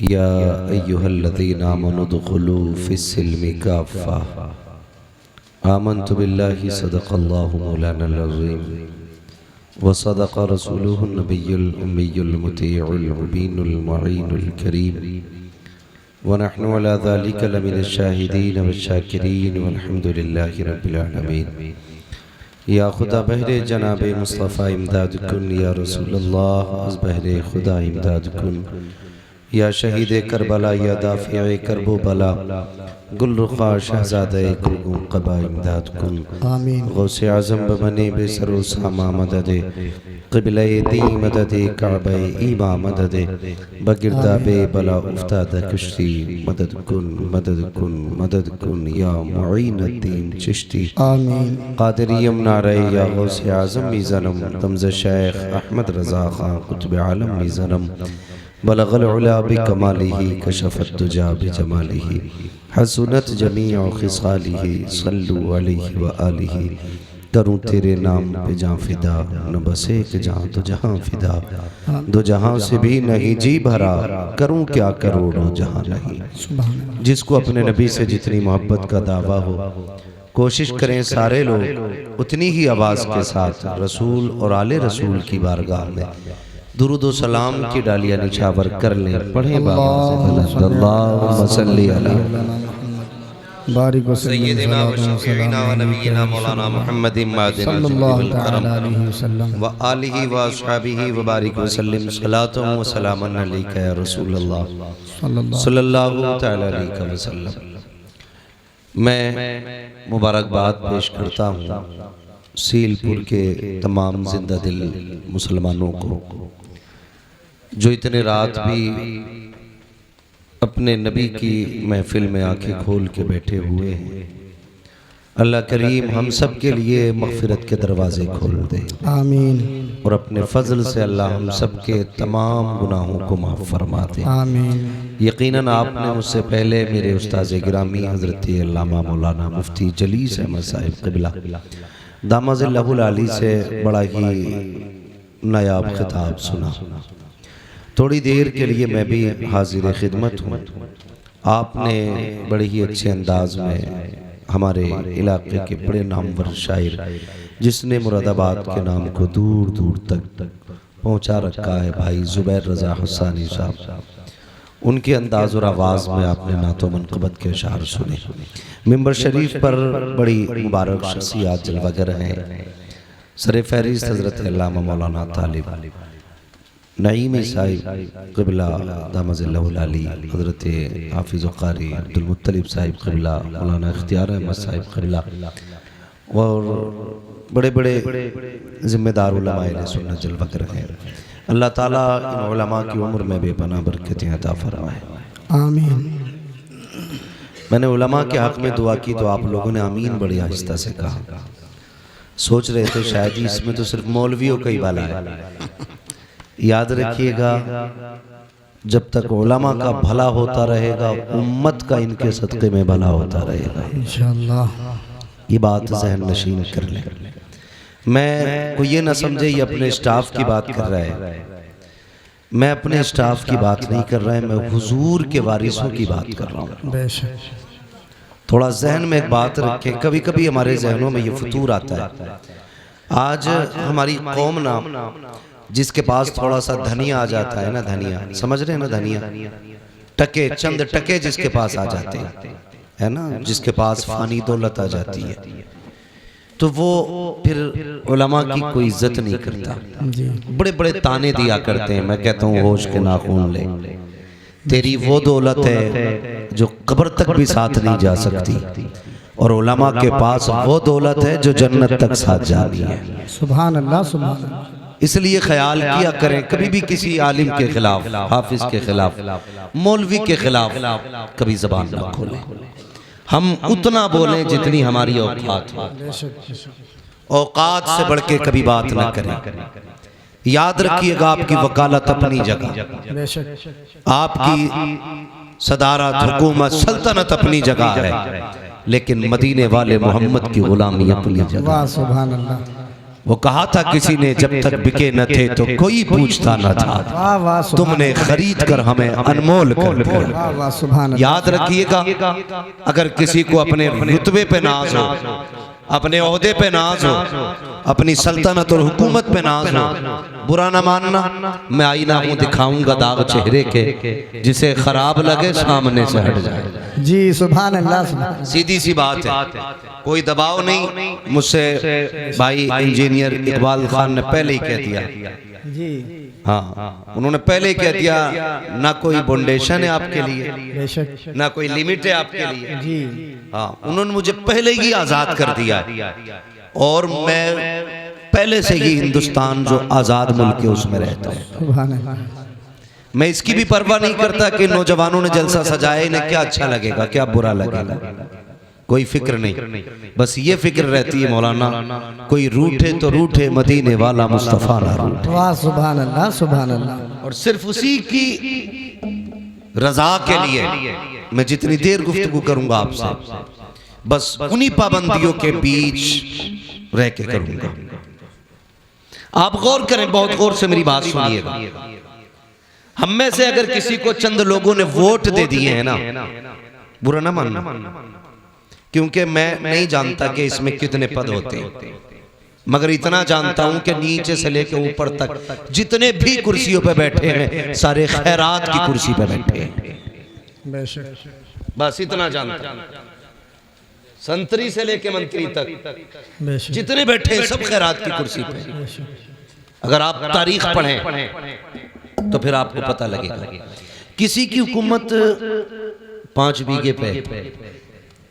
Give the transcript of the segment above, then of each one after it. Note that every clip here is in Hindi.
या अय्युहल्लज़ीना आमनु दुखुलू फ़िस्सिल्मि काफ़्फ़ा आमन्तु बिल्लाहि सदक़ल्लाहु मौलानल अज़ीम व सदक़ रसूलुहुन नबियुल उम्मियुल मुतीउल मुबीनुल मुईनुल करीम व नहनु अला ज़ालिका लमिनश शाहिदीन वश्शाकिरीन वल्हम्दुलिल्लाहि रब्बिल आलमीन। या खुदा बहरे जनाब मुस्तफ़ा इमदाद कुन, या रसूलल्लाह अज़ बहरे खुदा इमदाद कुन, या शहीद करबला, या दाफ़िए करबो बला, गुलरुखा शहज़ादे कुलगुम क़बा इमदाद कुन। आमीन। गौसे आज़म बमने बेसरो सामा मददे, क़िबले दी मददे, काबे ईमा मददे, बगिरदाबे बला उफ्ताद कुश्ती मदद कुन मदद कुन मदद कुन, या मुईनुद्दीन चिश्ती। आमीन। क़ादिरियम नारे या गौसे आज़म मीज़नम, तमज़ शेख अहमद रज़ा ख़ान कुतुब आलम मीज़नम, बलगल उला बिकमालिही कशफ़त दुजा बिजमालिही, हसनत जमीअ खिसालिही, सल्लु अलैहि व आलिही। करूँ तेरे नाम पे जाँ फिदा, न बस एक जाँ तो जहाँ फिदा, दो जहाँ से भी नहीं जी भरा, करूँ क्या करोड़ों जहाँ नहीं। जिसको अपने नबी से जितनी मोहब्बत का दावा हो, कोशिश करें सारे लोग उतनी ही आवाज़ के साथ रसूल और आले रसूल की बारगाह में दुरूद व सलाम की डालियाँ निछावर कर लें। पढ़ें अल्लाहुम्मा सल्ली अला बारिक व सय्यिदिना व शफीइना व नबीना मौलाना मुहम्मदिन सल्लल्लाहु अलैहि वसल्लम व आलिहि व अस्हाबिहि व बारिक व सल्लिम सलातु व सलामन अलैका या रसूलल्लाह सल्लल्लाहु तआला अलैहि वसल्लम। मैं मुबारकबाद पेश करता हूँ सीलपुर के तमाम जिंदा दिल मुसलमानों को, जो इतने रात भी अपने नबी की महफिल में आंखें खोल के बैठे हुए हैं। अल्लाह करीम हम सब के लिए मग़फ़िरत के दरवाज़े खोल दे, आमीन। और अपने फ़ज़ल से अल्लाह हम सब के तमाम गुनाहों को माफ़ फरमा दे, आमीन। यकीनन आपने मुझसे पहले मेरे उस्ताज़ गिरामी हज़रत अल्लामा मौलाना मुफ्ती जलीस अहमद साहिब क़िबला दामज़िल्लहुल आली से बड़ा ही नायाब खिताब सुना। थोड़ी देर के लिए मैं भी हाजिर खिदमत हूँ। आपने बड़े ही अच्छे अंदाज में हमारे इलाके के बड़े नामवर शायर, जिसने मुरादाबाद के नाम को दूर दूर तक पहुँचा रखा है, भाई ज़ुबैर रज़ा हुसैनी साहब, उनके अंदाज़ और आवाज़ में आपने नातो मनक़बत के अशार सुने। मिंबर शरीफ पर बड़ी मुबारक शख्सियात जलवागर हैं। सर फहरिस्त हज़रत अल्लामा मौलाना तालिब नईमी साहिब क़िबला दामज़िल्लहुल आली, हज़रत हाफिज़ क़ारी अब्दुल मुत्तलिब साहिब क़िबला, मौलाना इख्तियार अहमद साहिब क़िबला, और बड़े बड़े ज़िम्मेदार उलमाए सुन्नत जलवागर हैं। अल्लाह ताला इन उलमा की उम्र में बेपनाह बरकतें अता फरमाए, आमीन। मैंने उलमा के हक़ में दुआ की तो आप लोगों ने आमीन बड़ी आहिस्ता से कहा। सोच रहे थे शायद ही इसमें तो सिर्फ मौलवियों का ही भला है। याद रखिएगा, जब तक उलमा का भला होता रहेगा, उम्मत का इनके सदक़े में भला होता रहेगा इंशाअल्लाह। ये बात ज़हन नशीन कर लें। मैं को ये ना समझे ये अपने स्टाफ की बात कर रहा है, मैं अपने स्टाफ की बात नहीं कर रहा है, मैं हुजूर के वारिसों की बात कर रहा हूँ। थोड़ा जहन में एक बात रखें, कभी कभी हमारे जहनों में ये फतूर आता है। आज हमारी कौम ना, जिसके पास थोड़ा सा धनिया आ जाता है ना, धनिया समझ रहे हैं ना, धनिया टके, चंद टके जिसके पास आ जाते हैं, है ना, जिसके पास फानी दौलत आ जाती है, तो वो फिर उलमा की कोई इज्जत नहीं करता, बड़े बड़े ताने दिया करते हैं। मैं कहता हूँ होश के नाखून ले, तेरी वो दौलत है जो कब्र तक भी साथ नहीं जा सकती, और उलमा के पास वो दौलत है जो जन्नत तक साथ जानी है। सुभान अल्लाह, सुभान अल्लाह। इसलिए ख्याल किया करें, कभी भी किसी आलिम के खिलाफ, हाफिज के खिलाफ, मौलवी के खिलाफ कभी जबान ना खोलें। हम उतना बोलें जितनी हमारी औकात हो, औकात से बढ़ के कभी बात ना करें। याद रखिएगा, आपकी वकालत अपनी जगह, आपकी सदारत, हुकूमत, सल्तनत अपनी जगह है, लेकिन मदीने वाले मोहम्मद की गुलामी अपनी जगह। सुभान अल्लाह। वो कहा था किसी ने, जब तक बिके न थे तो कोई पूछता न था, तुमने खरीद कर हमें अनमोल कर दिया। याद रखिएगा, अगर किसी को अपने रुतबे पे नाज हो, अपने ओहदे पे नाज हो, अपनी सल्तनत और हुकूमत पे नाज हो, बुरा ना मानना। मैं आईना हूँ, दिखाऊंगा दाग चेहरे के, जिसे खराब लगे सामने से हट जाए। जी सुभान अल्लाह। सीधी सी बात है, कोई दबाव नहीं। मुझसे भाई इंजीनियर इकबाल खान ने पहले ही कह दिया जी, हाँ उन्होंने पहले ही कह दिया, ना कोई बाउंडेशन है आपके लिए, ना कोई लिमिट है आपके लिए जी। हाँ, उन्होंने मुझे पहले ही आज़ाद कर दिया, और मैं पहले से ही हिंदुस्तान जो आज़ाद मुल्क है उसमें रहता हूँ। मैं इसकी भी परवाह नहीं करता कि नौजवानों ने जलसा सजाया, इन्हें क्या अच्छा लगेगा, क्या बुरा लगेगा, कोई फिक्र नहीं। बस ये फिक्र रहती है मौलाना, कोई रूठे तो रूठे, मदीने वाला मुस्तफ़ा ना रूठे। वाह सुभान अल्लाह, सुभान अल्लाह। और सिर्फ उसी की रजा के लिए मैं जितनी देर गुफ्तगू करूंगा आपसे, बस उन्हीं पाबंदियों के बीच रह के करूंगा। आप गौर करें, बहुत गौर से मेरी बात सुनिएगा। हम में से अगर किसी को चंद लोगों ने वोट दे दिए हैं ना, बुरा ना मानना, क्योंकि मैं नहीं जानता कि इसमें कितने पद होते हैं, मगर इतना जानता हूं कि नीचे से लेकर ऊपर तक जितने भी कुर्सियों पे बैठे हैं, सारे खैरात की कुर्सी पे बैठे हैं। बस इतना जानता हूं। संतरी से लेके मंत्री तक जितने बैठे हैं सब खैरात की कुर्सी पे। अगर आप तारीख पढ़ें तो फिर आपको पता लगेगा। किसी की हुकूमत 5 बीघे पे,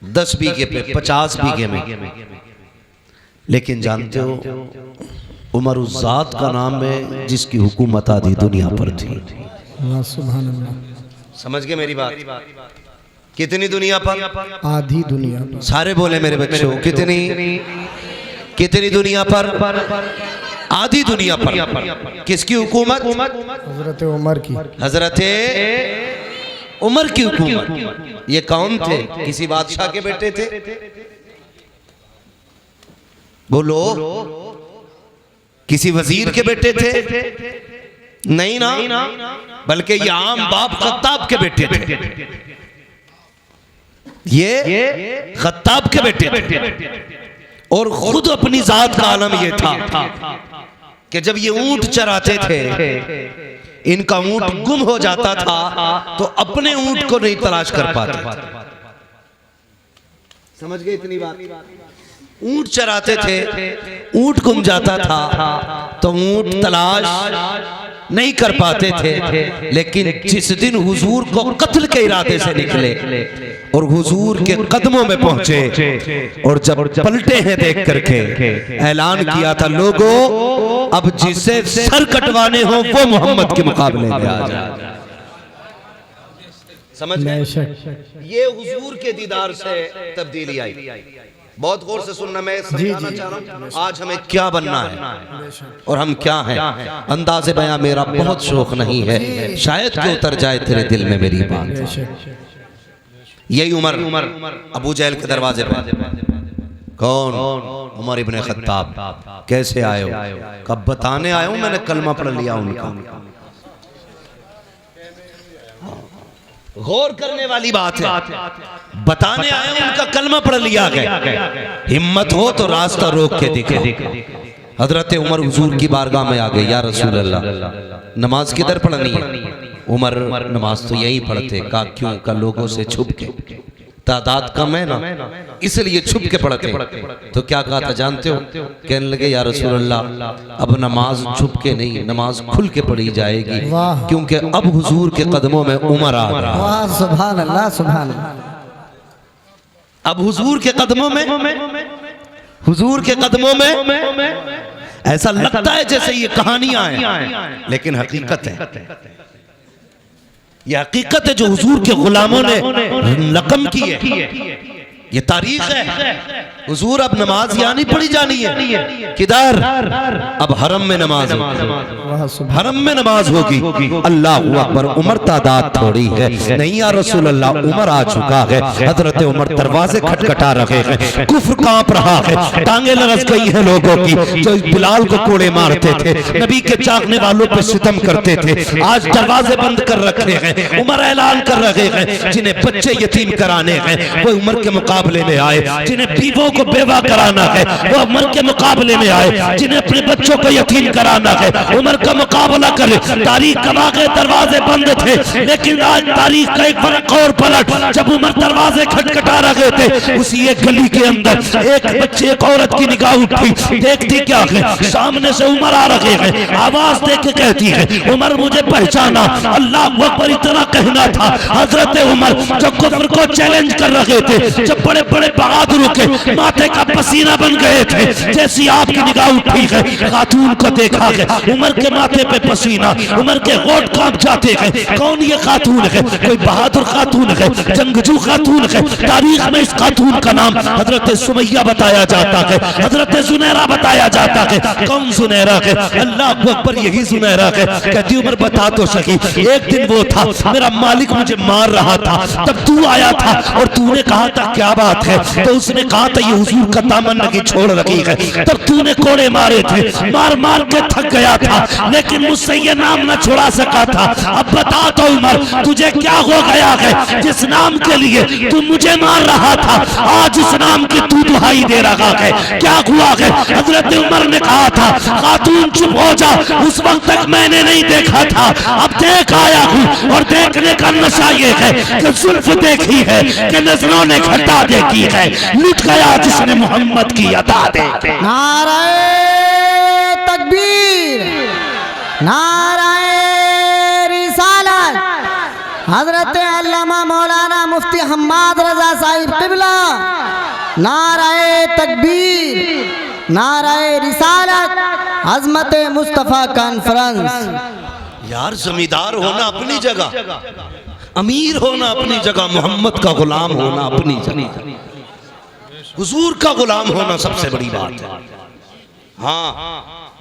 10 बीघे पे, 50 बीघे में, लेकिन जानते हो उमर उस जात का नाम है जिसकी हुकूमत आधी दुनिया पर थी। समझ गए मेरी बात? कितनी दुनिया पर? आधी दुनिया पर। सारे बोले मेरे बच्चों, कितनी दुनिया पर? आधी दुनिया पर। किसकी हुकूमत? हजरत उमर की। हजरत उमर की हुकूमत। ये कौन थे? किसी बादशाह के बेटे थे? बोलो, किसी वजीर के बेटे थे? नहीं ना, बल्कि ये आम बाप खत्ताब के बेटे थे। ये खत्ताब के बेटे थे, और खुद अपनी जात का आलम ये था कि जब ये ऊंट चराते थे, इनका ऊंट गुम हो जाता था तो अपने ऊंट को नहीं तलाश कर पाते। समझ गए इतनी बात? ऊंट चराते थे, ऊंट गुम जाता था तो ऊंट तलाश नहीं कर पाते थे। लेकिन जिस दिन हुजूर को कत्ल के इरादे से निकले और हुजूर के कदमों में पहुंचे, और जब पलटे हैं देख करके ऐलान किया था, लोगों अब जिसे सर कटवाने हो वो मोहम्मद के मुकाबले में आ जाए। समझ गए? ये हुजूर के दीदार से तब्दीली आई। बहुत गौर से सुनना, मैं समझाना चाह रहा हूँ आज हमें क्या बनना है और हम क्या हैं। अंदाज़े बयां मेरा बहुत शौक नहीं है, शायद कि उतर जाए तेरे दिल में मेरी बात। यही उमर अबू जहल के दरवाजे पर। कौन? उमर इब्ने खत्ताब। कैसे आए हो? कब बताने आया हूं, मैंने कलमा पढ़ लिया उनका। गौर करने वाली बात है, बताने आया हूं, उनका कलमा पढ़ लिया गया। हिम्मत हो तो रास्ता रोक के दिखा। हजरत उमर हुजूर की बारगाह में आ गए, या रसूल अल्लाह नमाज किधर पढ़नी है? उमर नमाज तो यही पढ़ते। कहा क्यों? का लोगों से छुप के, तादाद कम है ना इसलिए छुप के पढ़ते। तो क्या कहा था जानते हो? कहने लगे या रसूल अल्लाह अब नमाज छुप के नहीं, नमाज खुल के पढ़ी जाएगी, क्योंकि अब हुजूर के कदमों में उमर आ गया। सुभान अल्लाह, सुभान अल्लाह। अब हुजूर के कदमों में, हुजूर के कदमों में ऐसा लगता है जैसे ये कहानियां हैं, लेकिन हकीकत है। ये हकीकत है जो हुजूर के गुलामों ने रकम की है। ये तारीख है। हुजूर अब नमाज यहाँ नहीं पढ़ी जानी है, किधर? अब हरम में नमाज होगी, हरम में नमाज होगी। अल्लाह अकबर। उमर तादाद थोड़ी है, नहीं या रसूल अल्लाह, उमर आ चुका है। हजरत उमर दरवाजे खटखटा रहे हैं, कुफ्र कांप रहा है, टांगे लरस गई है लोगों की जो बिलाल को कोड़े मारते थे, नबी के चाहने वालों पे सितम करते थे, आज दरवाजे बंद कर रखे हैं। उमर ऐलान कर रहे हैं जिन्हें बच्चे यतीम कराने हैं वो उमर के मुकाबले में आए, जिन्हें बीवों को बेवा कराना है वो उमर के मुकाबले में आए, जिन्हें अपने बच्चों को यतीम कराना है उमर का मुकाबला करे। तारीख कमा के दरवाजे बंद थे, लेकिन आज तारीख का एक फर्क और पलट, जब उमर दरवाजे खटखटा रहे थे, उसी एक गली के अंदर एक बच्चे एक औरत की निगाह उठी, देखती क्या है, सामने से उमर आ रहे हैं, आवाज दे के कहती है उमर मुझे पहचाना। अल्लाह अकबर इतना कहना था। हजरत उमर जो कुफ्र को चैलेंज कर रहे थे, जब बड़े बड़े बहादुर के माथे का पसीना बन गए थे, जैसी आपकी निगाह उठी है, खातून को देखा है, उमर के माथे पे पसीना, उमर के होठ कांप जाते हैं। कौन ये खातून है? कोई बहादुर खातून है, जंगजू खातून है। तारीख में इस खातून का नाम हजरत सुमैया बताया जाता है, हजरत जुनैरा बताया जाता है। कौन जुनैरा है? अल्लाह अकबर, यही जुनैरा है। कहती उमर बता तो सही, एक दिन वो था मेरा मालिक मुझे मार रहा था, तब तू आया था और तूने कहा था क्या बात है, तो उसने कहा था ये हुजूर का दामन नहीं छोड़ रखी है, तब तूने कोड़े मारे थे, मार मार के थक गया था, लेकिन मुझसे ये नाम न छुड़ा सका था। अब बता तो उमर तुझे क्या हो गया है, जिस नाम के लिए तू मुझे मार रहा था, आज उस नाम की तू दुहाई दे रहा है, क्या हुआ है? हजरत उमर ने कहा था खातून चुप हो जा, उस वक्त तक मैंने नहीं देखा था, अब देख आया हूँ, और देखने का नशा ये है कि जुल्फ देखी है कि नजरों ने घटा देखी है, लुट गया जिसने मोहम्मद की अदा देखी। नाराए तकबीर, नाराए रिसालत। हजरत अल्लामा मौलाना मुफ्ती हम्माद रजा साहिब क़िबला। नाराए तकबीर, नाराए रिसालत, अज़मत मुस्तफ़ा कॉन्फ्रेंस। यार जमींदार होना अपनी जगह, अमीर होना अपनी जगह, मोहम्मद का गुलाम होना अपनी जगह, हुजूर का गुलाम होना सबसे बड़ी बात है। हाँ,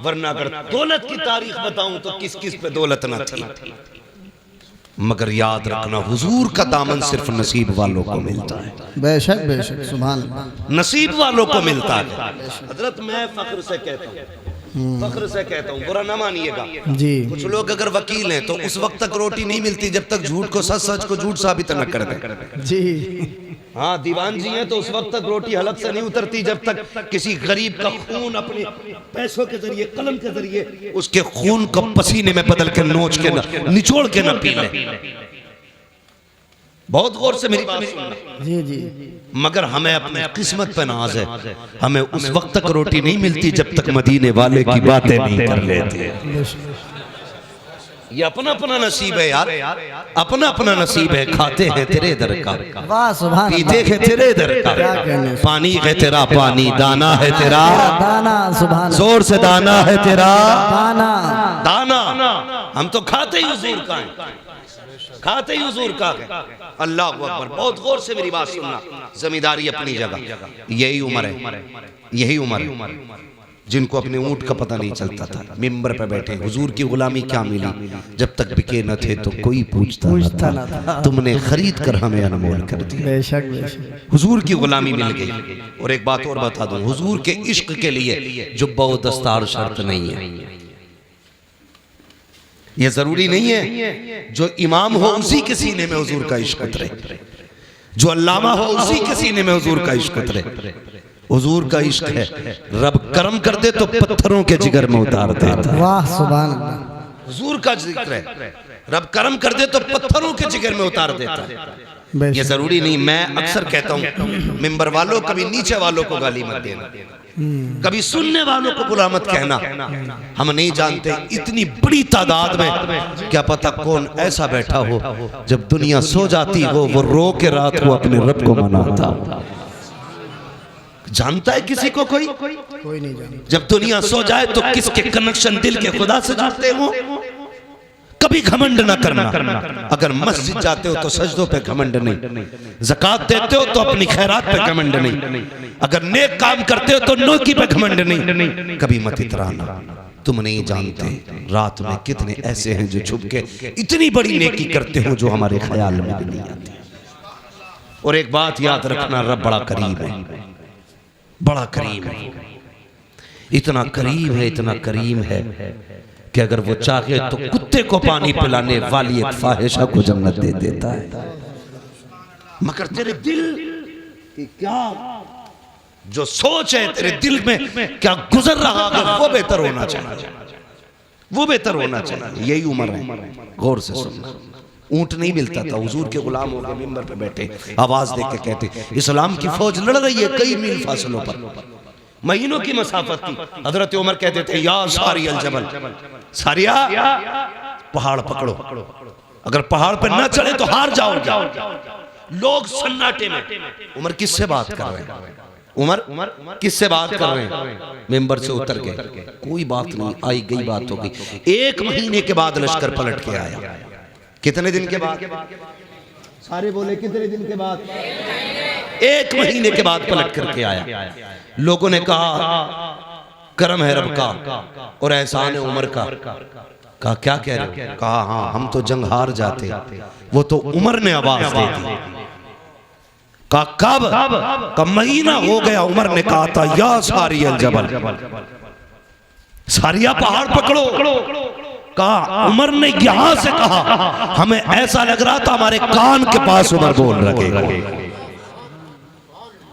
वरना अगर दौलत की तारीख बताऊं तो किस किस पे दौलत न थी, मगर याद रखना हुजूर का दामन सिर्फ नसीब वालों को मिलता है। बेशक बेशक, सुभान अल्लाह, नसीब वालों को मिलता है। हजरत मैं फख्र से कहता हूँ, फख्र से कहता हूँ, बुरा ना मानिएगा जी। कुछ लोग अगर वकील हैं तो उस वक्त तक रोटी नहीं मिलती जब तक झूठ को सच, सच को झूठ साबित न कर दे जी। हाँ, दीवान जी हैं तो उस वक्त तक रोटी हलक से नहीं उतरती जब तक किसी गरीब का खून अपने पैसों के जरिए, कलम के जरिए उसके खून को पसीने में बदल के नोच के न निचोड़ के न पी ले। बहुत गौर से मेरी बात सुनना जी जी। मगर हमें अपने किस्मत पे नाज है, हमें उस वक्त तक रोटी नहीं मिलती जब तक मदीने वाले की बातें नहीं कर लेते। ये अपना अपना नसीब है यार, अपना अपना नसीब है। खाते हैं तेरे दर का, वाह सुभान, पीते हैं तेरे दर का, पानी है तेरा पानी, दाना है तेरा दाना, सुभान, जोर से दाना है तेरा दाना, दाना। हम तो खाते ही हुजूर का है, खाते ही हुजूर का है। अल्लाह अकबर। बहुत गौर से मेरी बात सुनना, जमींदारी अपनी जगह, यही उम्र है, यही उम्र है जिनको अपने ऊंट का पता नहीं चलता था, मिंबर पे बैठे हुजूर की गुलामी क्या मिली, जब तक बिके न थे तो कोई पूछता न था, तुमने खरीद कर हमें अनमोल कर दिया। बेशक बेशक, हुजूर की गुलामी मिल गई। और एक बात और बता दूं, हुजूर के इश्क के लिए जुब्बा व दस्तार शर्त नहीं है। ये जरूरी नहीं है जो इमाम हो उसी के सीने में हुजूर का इश्क उतरे, जो अल्लामा हो उसी के सीने में हुजूर का इश्क उतरे। हुजूर का इश्क है, रब करम कर दे तो पत्थरों के जिगर में उतार देता है। वाह सुभान अल्लाह, हुजूर का जिक्र है, रब करम कर दे तो पत्थरों के जिगर में उतार देता है। ये जरूरी नहीं। मैं अक्सर कहता हूँ मिंबर वालों, कभी नीचे वालों को गाली मत देना, कभी सुनने वालों को बुरा मत कहना। हम नहीं जानते इतनी बड़ी तादाद में क्या पता कौन ऐसा बैठा हो, जब दुनिया सो जाती हो वो रो के रात को अपने रब को मनाता। जानता है किसी को कोई नहीं जानता। जब दुनिया सो जाए तो किसके कनेक्शन दिल के खुदा से जुड़ते हो, कभी घमंड ना करना। अगर मस्जिद जाते हो तो सजदों पे घमंड नहीं, ज़कात देते हो तो अपनी खैरात पे घमंड नहीं, अगर नेक काम करते हो तो नेकी पे घमंड नहीं, कभी मत इतराना। तुम नहीं जानते रात में कितने ऐसे हैं जो छुप के इतनी बड़ी नेकी करते हो जो हमारे ख्याल में भी नहीं आती। और एक बात याद रखना, रब बड़ा करीब है, बड़ा करीब है, इतना करीब है, इतना करीम है कि अगर वो चाहे तो कुत्ते को पानी पिलाने वाली एक फाहिशा को जन्नत दे देता है। मगर तेरे दिल की क्या जो सोच है, तेरे दिल में क्या गुजर रहा है, वो बेहतर होना चाहिए, वो बेहतर होना चाहिए। यही उम्र है, गौर से सुनना। ऊंट नहीं मिलता था, हुजूर के गुलाम होकर मिंबर पे बैठे आवाज देख के कहते इस्लाम की फौज लड़ रही है कई मील फासलों पर, महीनों की मसाफत की। हजरत उमर कहते थे या सारी अल जबल, सारिया पहाड़ पकड़ो, अगर पहाड़ पर ना चढ़े तो हार जाओगे। लोग सन्नाटे में, उमर किससे बात कर रहे हैं, उमर किससे बात कर रहे हैं, मेंबर से उतर गए, कोई बात नहीं, आई गई बात हो गई। 1 महीने के बाद लश्कर पलट के आया। कितने दिन के बाद, सारे बोले कितने दिन के बाद, 1 महीने के बाद पलट करके आया। लोगों ने कहा करम है रब का और एहसान है उमर का। कहा क्या कह रहे हो, कहा हाँ हम तो जंग हार जाते, वो तो उमर ने आवाज दे दी। कहा कब, का महीना हो गया। उमर ने कहा था या सारी अल जबल, सारिया पहाड़ पकड़ो। कहा उमर ने यहां से कहा, हमें ऐसा लग रहा था हमारे कान के पास उमर बोल रहे।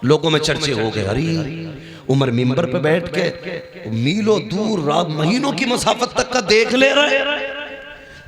लोगों में चर्चे हो गए, अरे उमर मिंबर पे बैठ के मीलों दूर महीनों की मसाफत तक का देख ले रहे,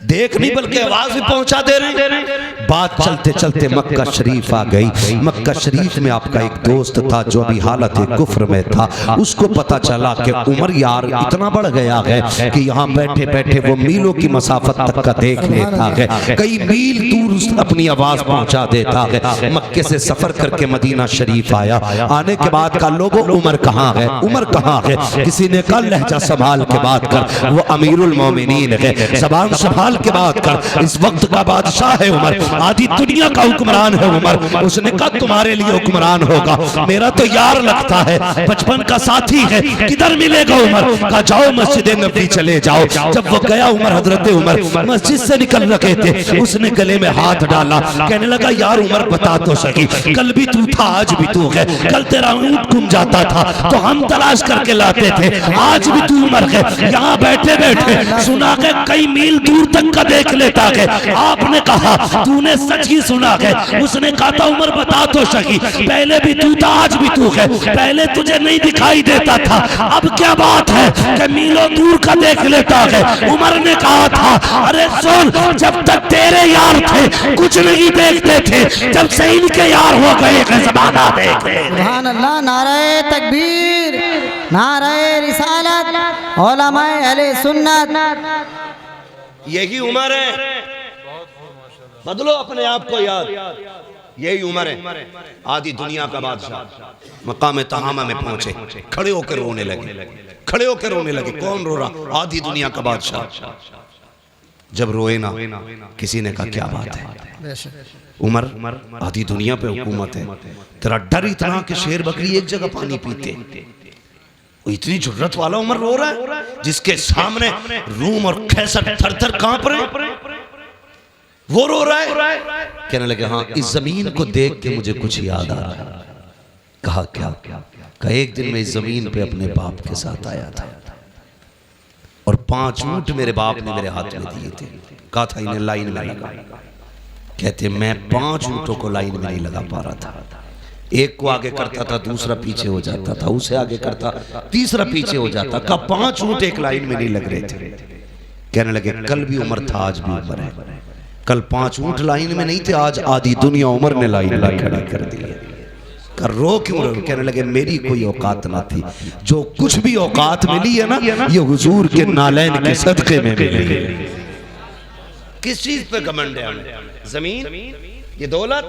देख नहीं बल्कि आवाज भी पहुंचा दे रहे। बात चलते चलते मक्का शरीफ आ गई। मक्का शरीफ में आपका एक दोस्त था जो अभी हालत कुफ्र में था, उसको पता चला कि उमर यार इतना बढ़ गया है कि यहाँ बैठे बैठे वो मीलों की मसाफत तक का देख लेता है, कई मील दूर अपनी आवाज पहुंचा देता है। मक्के से सफर करके मदीना शरीफ आया। आने के बाद का लोगों उमर कहाँ है, उमर कहाँ है। किसी ने कहा लहजा संभाल के बात कर, वो अमीरुल मोमिनीन है, जबान संभाल के बात कर, इस वक्त का बादशाह है उमर, आधी दुनिया का हुक्मरान है उमर। उसने कहा तुम्हारे लिए हुक्मरान होगा, मेरा तो यार लगता है, बचपन का साथी है, किधर मिलेगा उमर। कहा जाओ मस्जिद नबी चले जाओ। जब वो गया उमर, हजरत उमर मस्जिद से निकल रहे थे, उसने गले में हाथ डाला, कहने लगा यार उमर बता तो सही, कल भी तू था आज भी तू है, कल तेरा ऊंट गुम जाता था तो हम तलाश करके लाते थे, आज भी तू उमर है, यहाँ बैठे बैठे सुना के कई मील दूर तक का देख लेता है। आपने कहा तूने सच ही सुना है। उसने कहा था उमर बता तो सही, पहले भी तू था आज भी तू है, पहले तुझे नहीं दिखाई देता था, अब क्या बात है कि मीलों दूर का देख लेता है। उमर ने कहा था अरे सुन, जब तक तेरे यार थे कुछ नहीं देखते थे, जब से इनके यार हो गए ज़माना देखे। सुभान अल्लाह, नारे तकबीर, नारे रिसालत, उलमाए अहले सुन्नत। यही उम्र है, बदलो अपने आप को याद, यही उम्र है। आधी दुनिया का बादशाह मकाम तहामा में पहुंचे, खड़े होकर रोने लगे, खड़े होकर रोने लगे। कौन रो रहा, आधी दुनिया का बादशाह। जब रोए ना, किसी ने कहा क्या बात है उमर, आधी दुनिया पे हुकूमत है, तेरा डर इतना कि शेर बकरी एक जगह पानी पीते, इतनी जुर्रत वाला उमर रो रहा है, जिसके सामने रूम और कैसर थर थर कांप रहे, वो रो रहा है। कहने लगे हाँ इस जमीन को देख के मुझे कुछ याद आ रहा है। कहा क्या, कहा एक दिन मैं इस जमीन पे अपने बाप के साथ आया था और 5 ऊंट मेरे बाप ने मेरे हाथ में दिए थे। कहा था इन्हें लाइन में लगा। कहते मैं 5 ऊंटों को लाइन में नहीं लगा पा रहा था, एक को आगे करता था दूसरा पीछे हो जाता था, उसे आगे करता तीसरा पीछे हो जाता। कहा 5 ऊंट एक लाइन में नहीं लग रहे थे। कहने लगे कल भी उमर था आज भी उमर है, कल 5 ऊंट लाइन में नहीं थे, आज आधी दुनिया उमर ने लाइन में खड़ा कर दी। कर रो क्यों रहे? कहने लगे मेरी कोई औकात ना थी, जो कुछ भी औकात मिली है ना ये हुजूर के नालैन के सदके में मिली है। किस चीज पे घमंड है हमें? जमीन ये दौलत,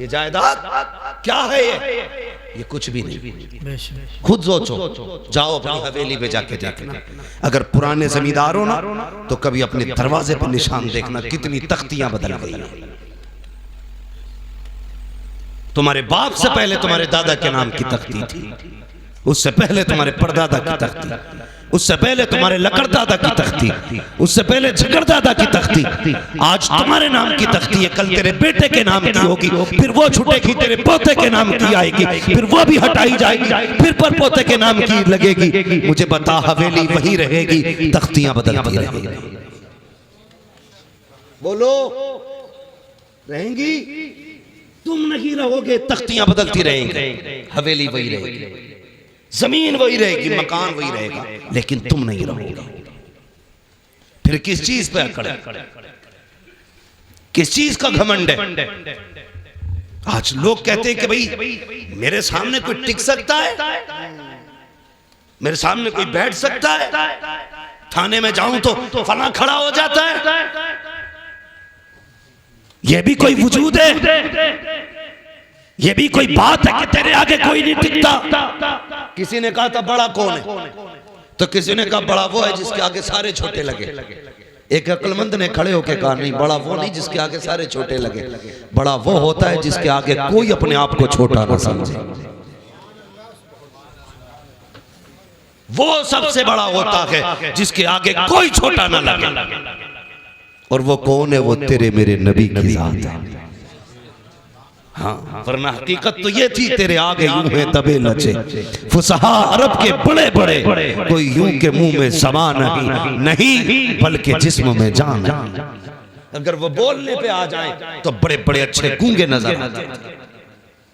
ये जायदाद क्या है? ये कुछ भी नहीं। खुद सोचो, जाओ अपनी हवेली पे जाके देखना। अगर पुराने जमींदार हो ना तो कभी अपने दरवाजे पर निशान देखना, कितनी तख्तियां बदल गई हैं। तुम्हारे बाप से पहले तुम्हारे दादा के नाम की तख्ती थी, उससे पहले तुम्हारे परदादा की तख्ती, उससे पहले तुम्हारे लकड़दादा की तख्ती, उससे पहले झकड़दादा की तख्ती। आज तुम्हारे नाम की तख्ती है, कल तेरे बेटे के नाम की होगी, फिर वो छूटेगी, तेरे पोते के नाम की आएगी, फिर वो भी हटाई जाएगी, फिर पर पोते के नाम की लगेगी। मुझे बता, हवेली वही रहेगी, तख्तियां बदलती रहेंगी। बोलो, रहेंगी? तुम नहीं रहोगे, तख्तियां बदलती रहेंगी, हवेली वही रहेगी, जमीन वही रहेगी, मकान वही रहेगा, लेकिन तुम नहीं रहोगे। फिर किस चीज पे अकड़ है? किस चीज का घमंड है? आज लोग कहते हैं कि भाई मेरे सामने कोई टिक सकता है, मेरे सामने कोई बैठ सकता है, थाने में जाऊं तो फला खड़ा हो जाता है। यह भी कोई वजूद है? ये भी कोई बात है कि तेरे आगे कोई नहीं टिकता? किसी ने कहा था बड़ा कौन है, तो किसी ने कहा बड़ा वो है जिसके आगे सारे छोटे लगे। एक अक्लमंद ने खड़े होकर कहा नहीं, बड़ा वो नहीं जिसके आगे सारे छोटे लगे, बड़ा वो होता है जिसके आगे कोई अपने आप को छोटा ना समझे। वो सबसे बड़ा होता है जिसके आगे कोई छोटा ना लगे। और वो कौन है? वो तेरे मेरे नबी की जात है। हाँ, वरना हकीकत तो ये थी, तेरे आगे यूं है तबे लचे, फुसहा अरब के बड़े बड़े, कोई यूं के मुंह में समा नहीं बल्कि जिस्म में जान। अगर वो बोलने पे आ जाए तो बड़े बड़े अच्छे गूंगे नजर आते हैं।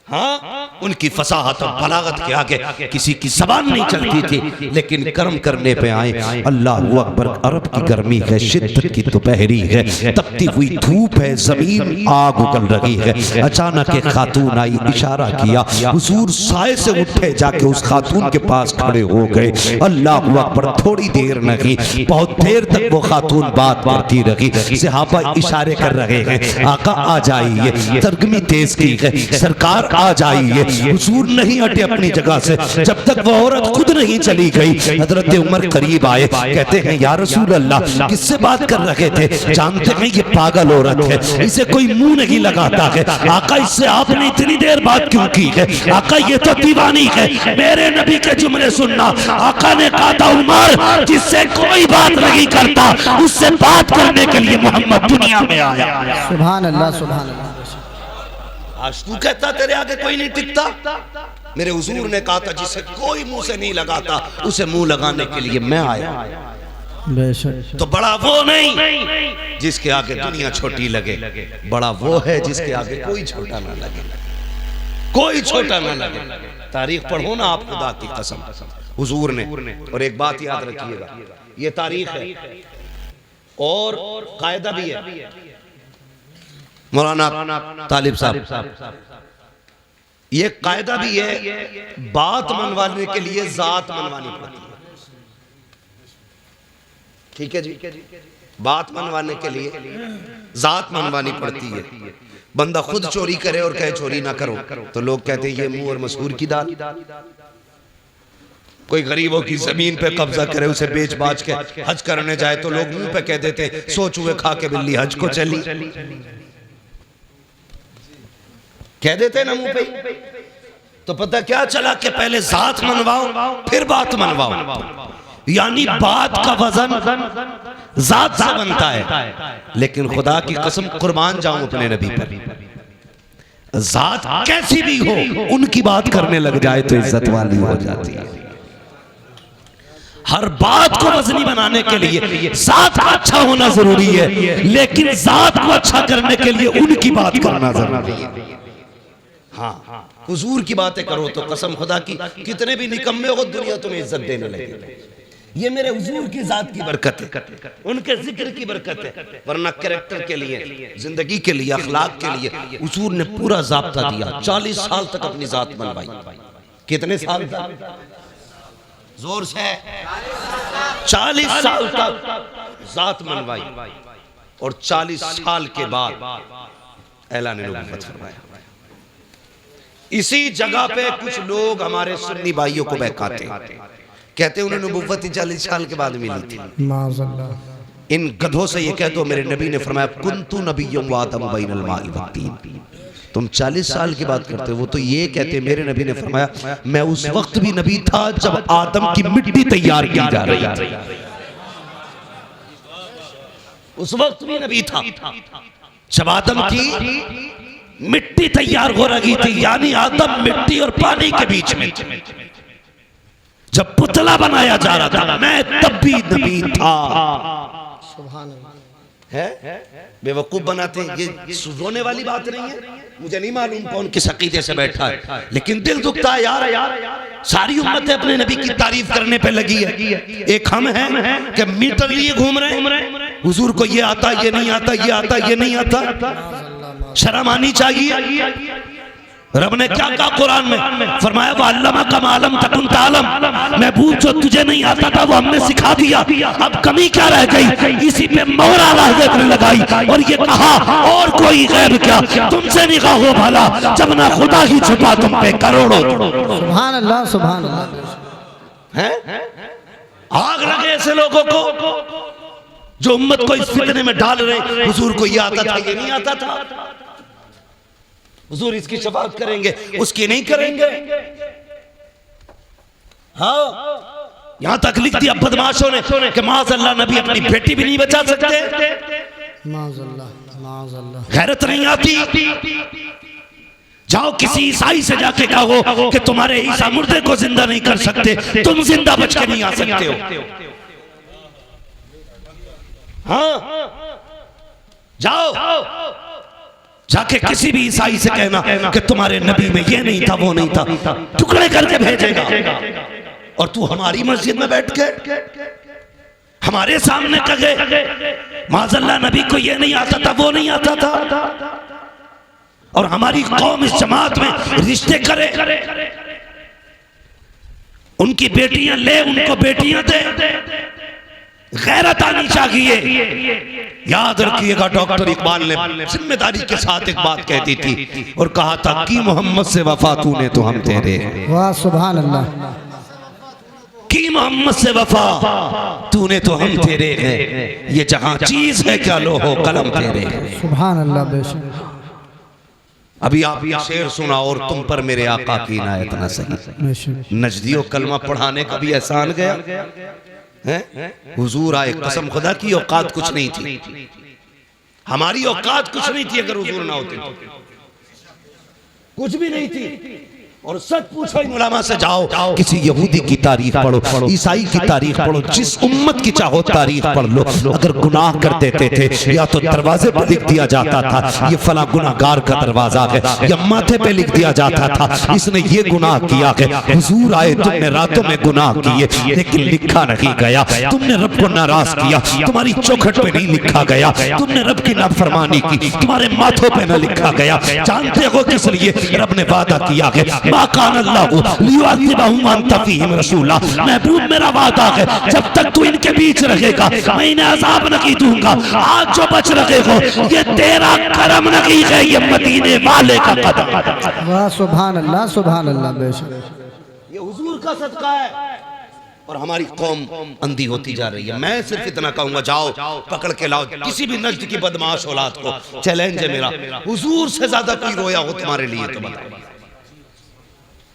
हाँ, उनकी फसाहत और बलागत के आगे किसी की जबान नहीं चलती थी, लेकिन कर्म करने पे आए। अल्लाह अकबर, अरब की गर्मी है, शिद्दत की दोपहरी है, तपती हुई धूप है, जमीन आग उगल रही है। अचानक एक खातून आई, इशारा किया, हुजूर साए से उठे, जाके उस खातून के पास खड़े हो गए। अल्लाह अकबर, थोड़ी देर नहीं, बहुत देर तक वो खातून बात करती रही। सहाबा इशारे कर रहे हैं, आका आ जाइए, सरगर्मी तेज की है, सरकार आ जाइए। हुजूर नहीं हटे अपनी जगह से जब तक वो औरत खुद नहीं चली गई। हजरत उमर करीब आए, कहते हैं या रसूल अल्लाह, किससे बात कर रहे थे? जानते हैं ये पागल औरत है, इसे कोई मुंह नहीं लगाता है। आका, इससे आपने इतनी देर बात क्यों की है? आका, ये तो दीवानी है, मेरे नबी के जुमले सुनना। आका ने कहा था, उमर, जिससे कोई बात नहीं करता उससे बात करने के लिए मोहम्मद दुनिया में आया। सुभान अल्लाह, सुभान अल्लाह। आज तू कहता तेरे आगे कोई नहीं टिकता? मेरे हुजूर ने कहा था, जिसे कोई मुंह से नहीं लगाता उसे मुंह लगाने के लिए मैं आया। तो बड़ा वो नहीं जिसके आगे दुनिया छोटी लगे, बड़ा वो है जिसके आगे कोई छोटा ना लगे, कोई छोटा ना लगे। तारीख पढ़ो ना आप, खुदा की कसम, हुजूर ने। और एक बात याद रखिएगा, ये तारीख है और कायदा भी है। मौलाना तालिब साहब, ये कायदा भी है, बात मनवाने के लिए जात मनवानी पड़ती है। ठीक है जी, बात मनवाने के लिए जात मनवानी पड़ती है। बंदा खुद चोरी करे और कहे चोरी ना करो तो लोग कहते हैं ये मुंह और मसूर की दाल। कोई गरीबों की जमीन पे कब्जा करे, उसे बेच बाच के हज करने जाए तो लोग मुंह पे कह देते हैं सो चूहे खा के बिल्ली हज को चली, कह देते हैं ना मुंह पे। तो पता क्या चला कि पहले जात मनवाओ फिर बात मनवाओ, यानी बात का वजन जात से बनता है। लेकिन खुदा की कसम कुर्बान जाऊं अपने नबी पर, जात कैसी भी हो उनकी बात करने लग जाए तो इज्जत वाली हो जाती है। हर बात को वजनी बनाने के लिए जात का अच्छा होना जरूरी है, लेकिन जात को अच्छा करने के लिए उनकी बात करना जरूरी है। हाँ, हुजूर की बातें करो तो कसम खुदा की कितने भी निकम्मे हो दुनिया तुम्हें इज्जत देने लगे। ये मेरे हुजूर की जात की बरकत है, उनके जिक्र की बरकत है। वरना कैरेक्टर के लिए, जिंदगी के लिए, अखलाक के लिए हुजूर ने पूरा ज़ाब्ता दिया। 40 साल तक अपनी जात मनवाई। कितने साल तक? जोर से 40 साल तक जात मनवाई। और 40 साल के बाद ऐलान नबूवत फरमाया। इसी जगह पे कुछ लोग हमारे सुन्नी भाइयों को बहकाते, कहते उन्हें नबूवत 40 साल के बाद मिली थी। माज़अल्लाह। इन गधों से ये कह दो मेरे नबी ने फरमाया कुन्तु नबिय्युम व आदम बैनल माइ वत्तीन। तुम 40 साल की बात करते हो, वो तो ये कहते मेरे नबी ने फरमाया मैं उस वक्त भी नबी था जब आदम की मिट्टी तैयार की जा रही थी। उस वक्त भी नबी था जब आदम की मिट्टी तैयार हो रही थी, यानी आदम मिट्टी और पानी के बीच में जब पुतला बनाया जा रहा था, मैं तब भी नबी था। सुभान अल्लाह। है बेवकूफ बनाते हैं, ये रोने वाली बात नहीं है। मुझे नहीं मालूम कौन किस अकीदे से बैठा है, लेकिन दिल दुखता है यार। सारी उम्मत अपने नबी की तारीफ करने पे लगी है, एक हम हैं कि मीटर लिए घूम रहे हैं। हुजूर को ये आता, ये नहीं आता, ये आता, ये नहीं आता। शर्म आनी चाहिए। रब ने क्या कहा कुरान में? फरमाया वअल्लमा का मालम तकुन तालम। महबूब जो तुझे नहीं आता था वो हमने सिखा दिया, अब कमी क्या रह गई? इसी पे मोहर आला हज़रत ने लगाई और ये कहा और कोई गैब क्या तुमसे निगाह हो भला, जब ना खुदा ही छुपा तुम पे करोड़ों। सुभान अल्लाह, सुभान अल्लाह। हैं आग लगे ऐसे लोगों को जो उम्मत को इस फितने में डाल रहे। हुजूर को ये आता था, ये नहीं आता था। हुजूर इसकी शफाअत करेंगे, उसकी नहीं करेंगे। हाँ, यहां तक लिख दिया बदमाशों ने कि माज़अल्लाह नबी अपनी बेटी भी नहीं बचा सकते। माज़अल्लाह, माज़अल्लाह। गैरत नहीं आती। जाओ किसी ईसाई से जाके कहो कि तुम्हारे ईसा मुर्दे को जिंदा नहीं कर सकते, तुम जिंदा बच के नहीं आ सकते हो। हाँ, जाओ जाके किसी भी ईसाई से कहना कि तुम्हारे नबी में ये नहीं था, वो नहीं था, टुकड़े करके भेजेगा। और तू हमारी मस्जिद में बैठ के हमारे सामने कहे माज़अल्लाह नबी को ये नहीं आता था, वो नहीं आता था, और हमारी कौम इस जमात में रिश्ते करे, उनकी बेटियां ले, उनको बेटियां दे। गैरत आनी चाहिए। याद रखिएगा डॉक्टर इकबाल ने जिम्मेदारी के साथ एक बात कह दी थी और कहा था कि मोहम्मद से वफा तूने तो हम तेरे। वाह सुभान अल्लाह। कि मोहम्मद से वफा तूने तो हम तेरे हैं, ये जहां चीज है क्या लोहो कलम तेरे। सुभान अल्लाह। बेशक अभी आप ये शेर सुना और तुम पर मेरे आका की इनायत न सही। नजदियों कलमा पढ़ाने का भी एहसान गया है। हुजूर आए, कसम खुदा की औकात कुछ नहीं थी, हमारी औकात कुछ नहीं थी अगर हुजूर ना होते तो कुछ भी नहीं थी। और सच पूछो इन उलमा से, जाओ किसी यहूदी की तारीख पढ़ो, ईसाई की तारीख पढ़ो, जिस उम्मत की चाहो तारीख पढ़ लो। अगर गुनाह कर देते थे या तो दरवाजे पर लिख दिया जाता था ये फला गुनाहगार का दरवाजा है, या माथे पे लिख दिया जाता था इसने ये गुनाह किया है। हुजूर आए, तुमने रातों में गुनाह किए लेकिन लिखा नहीं गया, तुमने रब को नाराज किया, तुम्हारी चौखट पे नहीं लिखा गया, तुमने रब की नाफरमानी की, तुम्हारे माथों पे न लिखा गया। जानते हो किस लिए? रब ने वादा किया है महबूब मेरा वादा है जब तक तू इनके बीच रहेगा मैं इन्हें अज़ाब नहीं दूंगा। आज जो बच रहे हो ये तेरा करम नहीं है, ये मदीने वाले का कदम। वाह सुभान अल्लाह, सुभान अल्लाह। बेशक ये हुजूर का सदका है और हमारी कौम अंधी होती जा रही है। मैं सिर्फ इतना कहूंगा, जाओ पकड़ के लाओ किसी भी नज्द की बदमाश औलाद को। चैलेंज है मेरा, हुजूर से ज्यादा कोई रोया हो तुम्हारे लिए तो बताओ।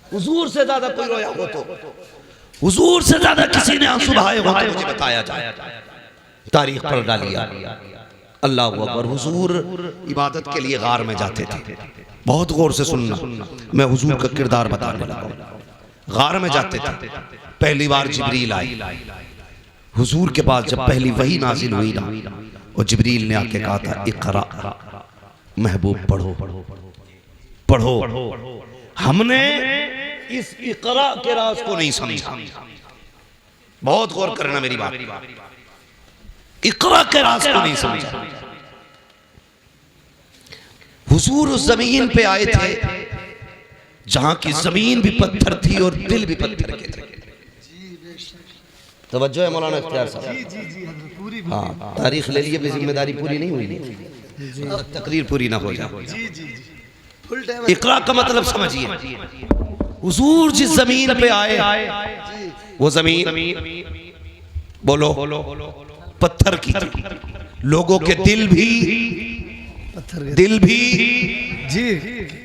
हुजूर से ज्यादा कोई रोया हो तो, हुजूर से ज्यादा किसी ने आंसू बहाए हो तो मुझे बताया जाए। तारीख पढ़ डालिए। अल्लाह अकबर। हुजूर इबादत के लिए गार में जाते थे। बहुत गौर से सुनना, मैं हुजूर का किरदार बताने लगा। गार में जाते थे, पहली बार जिब्रील आई हुजूर के पास। जब पहली वही नाजिल हुई ना, और जिब्रील ने आके कहा था इक़रा, महबूब पढ़ो पढ़ो। हमने इस इक़रा के राज को नहीं समझा। बहुत गौर करना मेरी बात, इक़रा के राज को नहीं समझा। हुजूर उस जमीन पे आए थे जहां की जमीन भी पत्थर थी और दिल भी पत्थर के थे। तवज्जो है मौलाना इख्तियार साहब? हाँ, तारीख ले लिए, जिम्मेदारी पूरी नहीं हुई। तकरीर पूरी ना हो जाए। इकरा का मतलब समझिए, हुजूर जिस जमीन पे आए वो जमीन बोलो पत्थर की थी। लोगों के दिल भी जी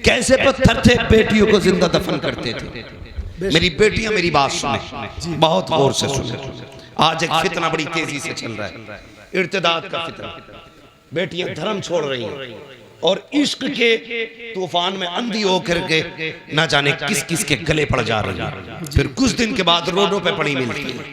कैसे पत्थर थे, बेटियों को जिंदा दफन करते थे। मेरी बेटियां मेरी बात सुने, बहुत गौर से सुने। आज एक फितना बड़ी तेजी से चल रहा है, इर्तिदाद का फितना। बेटियां धर्म छोड़ रही हैं और इश्क के तूफान में अंधी होकर के ना जाने किस किस के गले पड़ जा रही हैं। फिर कुछ दिन के बाद रोडों पे पड़ी मिलती है,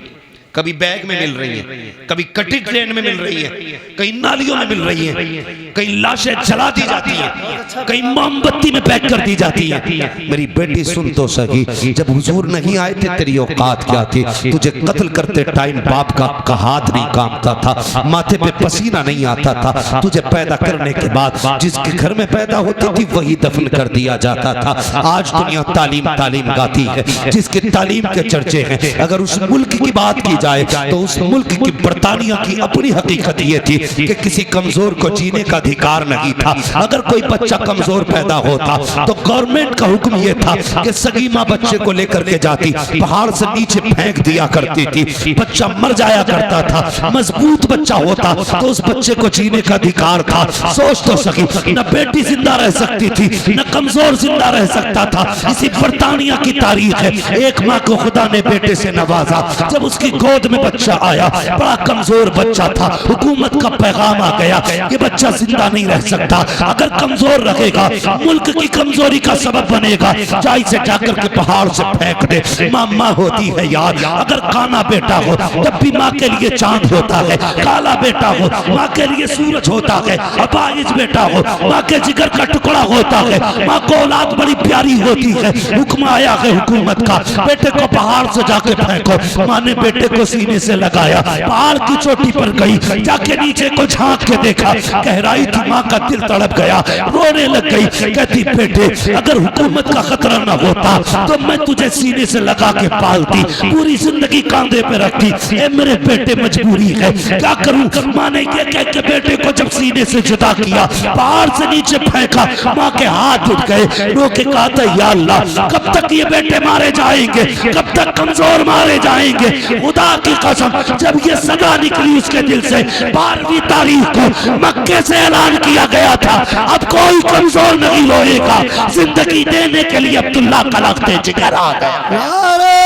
कभी बैग में मिल रही हैं, कभी कटिंग ट्रेन में मिल रही हैं, कहीं नालियों में मिल रही हैं, कहीं लाशें जला दी जाती हैं, कहीं मोमबत्ती में पैक कर दी जाती हैं। मेरी बेटी सुन तो सही, जब हुजूर नहीं आए थे तेरी औकात क्या थी? तुझे कत्ल करते टाइम बाप का हाथ नहीं कांपता था, माथे पे पसीना नहीं आता था। तुझे पैदा करने के बाद जिसके घर में पैदा होती थी वही दफन कर दिया जाता था। आज दुनिया तालीम गाती है, जिसकी तालीम के चर्चे हैं। अगर उस मुल्क की बात की जाए तो उस मुल्क की बरतानिया की अपनी हकीकत ये थी कि किसी कमजोर को जीने का अधिकार नहीं था। अगर कोई बच्चा कमजोर पैदा होता तो गवर्नमेंट का हुक्म ये था कि सगी मां बच्चे को लेकर के जाती, पहाड़ से नीचे फेंक दिया करती थी, बच्चा मर जाया करता था। मजबूत बच्चा होता तो उस बच्चे को जीने का अधिकार था। सोच तो सकी, न बेटी जिंदा रह सकती थी न कमजोर जिंदा रह सकता था। इसी बरतानिया की तारीख है। एक माँ को खुदा ने बेटे से नवाजा, जब उसकी गोद में बच्चा आया, बड़ा कमजोर बच्चा था। हुकूमत का पैगाम आ गया कि बच्चा जिंदा नहीं रह सकता, अगर कमजोर रहेगा मुल्क की कमजोरी का सबब बनेगा। चाय से जाकर के पहाड़ से फेंक दे। माँ होती है यार, अगर काना बेटा हो तब भी माँ के लिए चांद होता है, काला बेटा हो माँ के लिए सूरज होता है, अपाहिज बेटा हो माँ के जिगर का टुकड़ा होता है। माँ को औलाद बड़ी प्यारी होती है। हुक्म आया है हुकूमत का, बेटे को पहाड़ से जाके फेंको। माँ ने बेटे को सीने से लगाया, पहाड़ की चोटी पर गई, जाके नीचे को झांक के देखा, गहराई थी। माँ का दिल तड़प गया, रोने लग गई। कहती बेटे अगर हुकूमत का खतरा न होता तो मैं तुझे सीने से लगा के पालती, पूरी जिंदगी कांधे पे रखती। ए मेरे बेटे मजबूरी है, क्या करूं? माँ ने ये कह के बेटे को जब सीने से जुदा किया, पहाड़ से नीचे फेंका, माँ के हाथ उठ गए। रो के कहा था या अल्लाह कब तक ये बेटे मारे जाएंगे, कब तक कमजोर मारे जाएंगे? खुदा की कसम जब ये सदा निकली उसके दिल से, 12वीं तारीख को मक्के से ऐलान किया गया था अब कोई कमजोर नहीं रोएगा। जिंदगी देने के लिए अब्दुल्ला का लख्ते जिगर आ गया। नारे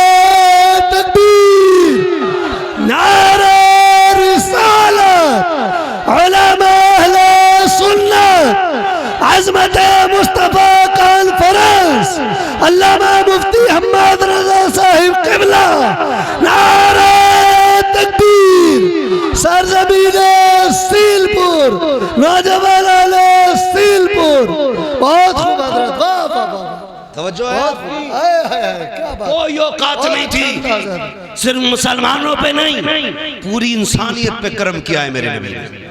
तकबीर, नारे रिसालत, उलमा अहले सुन्नत, अज़मत मुस्तफा कॉन्फ्रेंस, अल्लामा मुफ्ती हम्मद रज़ा साहिब क़िबला। नारे तकबीर, सरज़मीन सीलपुर, नौजवान सीलपुर। बहुत खूब हज़रत, वाह वाह वाह, तवज्जो है। कोई औकात नहीं थी, सिर्फ मुसलमानों पे नहीं पूरी इंसानियत पे कर्म किया है मेरे नबी ने।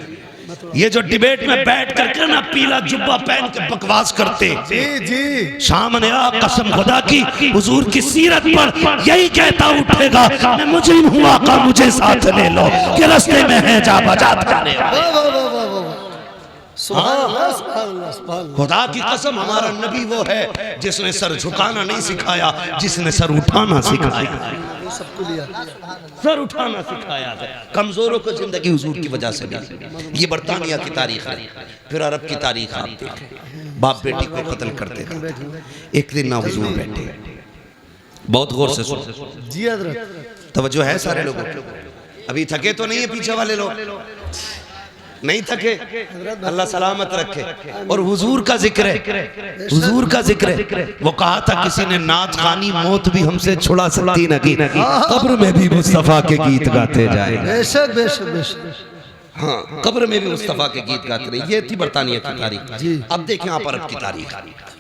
ये जो डिबेट में बैठ करके ना पीला जुब्बा पहन के बकवास करते, जी सामने आ कसम खुदा की हुजूर की सीरत पर यही कहता उठेगा मैं मुजरिम हूँ आका मुझे साथ ले लो, कि रास्ते में है जा बजा थाने। खुदा की कसम हमारा नबी वो है जिसने सर झुकाना नहीं सिखाया, जिसने सर उठाना सिखाया। सर उठाना सिखाया है। कमजोरों को जिंदगी हुजूर की वजह से मिली। ये बरतानिया की तारीख है। फिर अरब की तारीख आप देखें, बाप बेटी को कत्ल करते थे। एक दिन ना हुजूर बैठे, बहुत गौर से सुनो जी हज़रत, तवज्जो है सारे लोगों को। अभी थके तो नहीं है पीछे वाले लोग, नहीं थके, अल्लाह सलामत रखे। और हुजूर का जिक्र है, हुजूर का जिक्र है। वो कहा था किसी ने नात खानी मौत भी हमसे छुड़ा सकती नहीं, कब्र में भी मुस्तफा के गीत गाते जाए। बेशक बेशक बेशक, हाँ कब्र में भी मुस्तफा के गीत गाते रहे। ये थी बरतानिया की तारीख। अब देखें आप अरब की तारीख,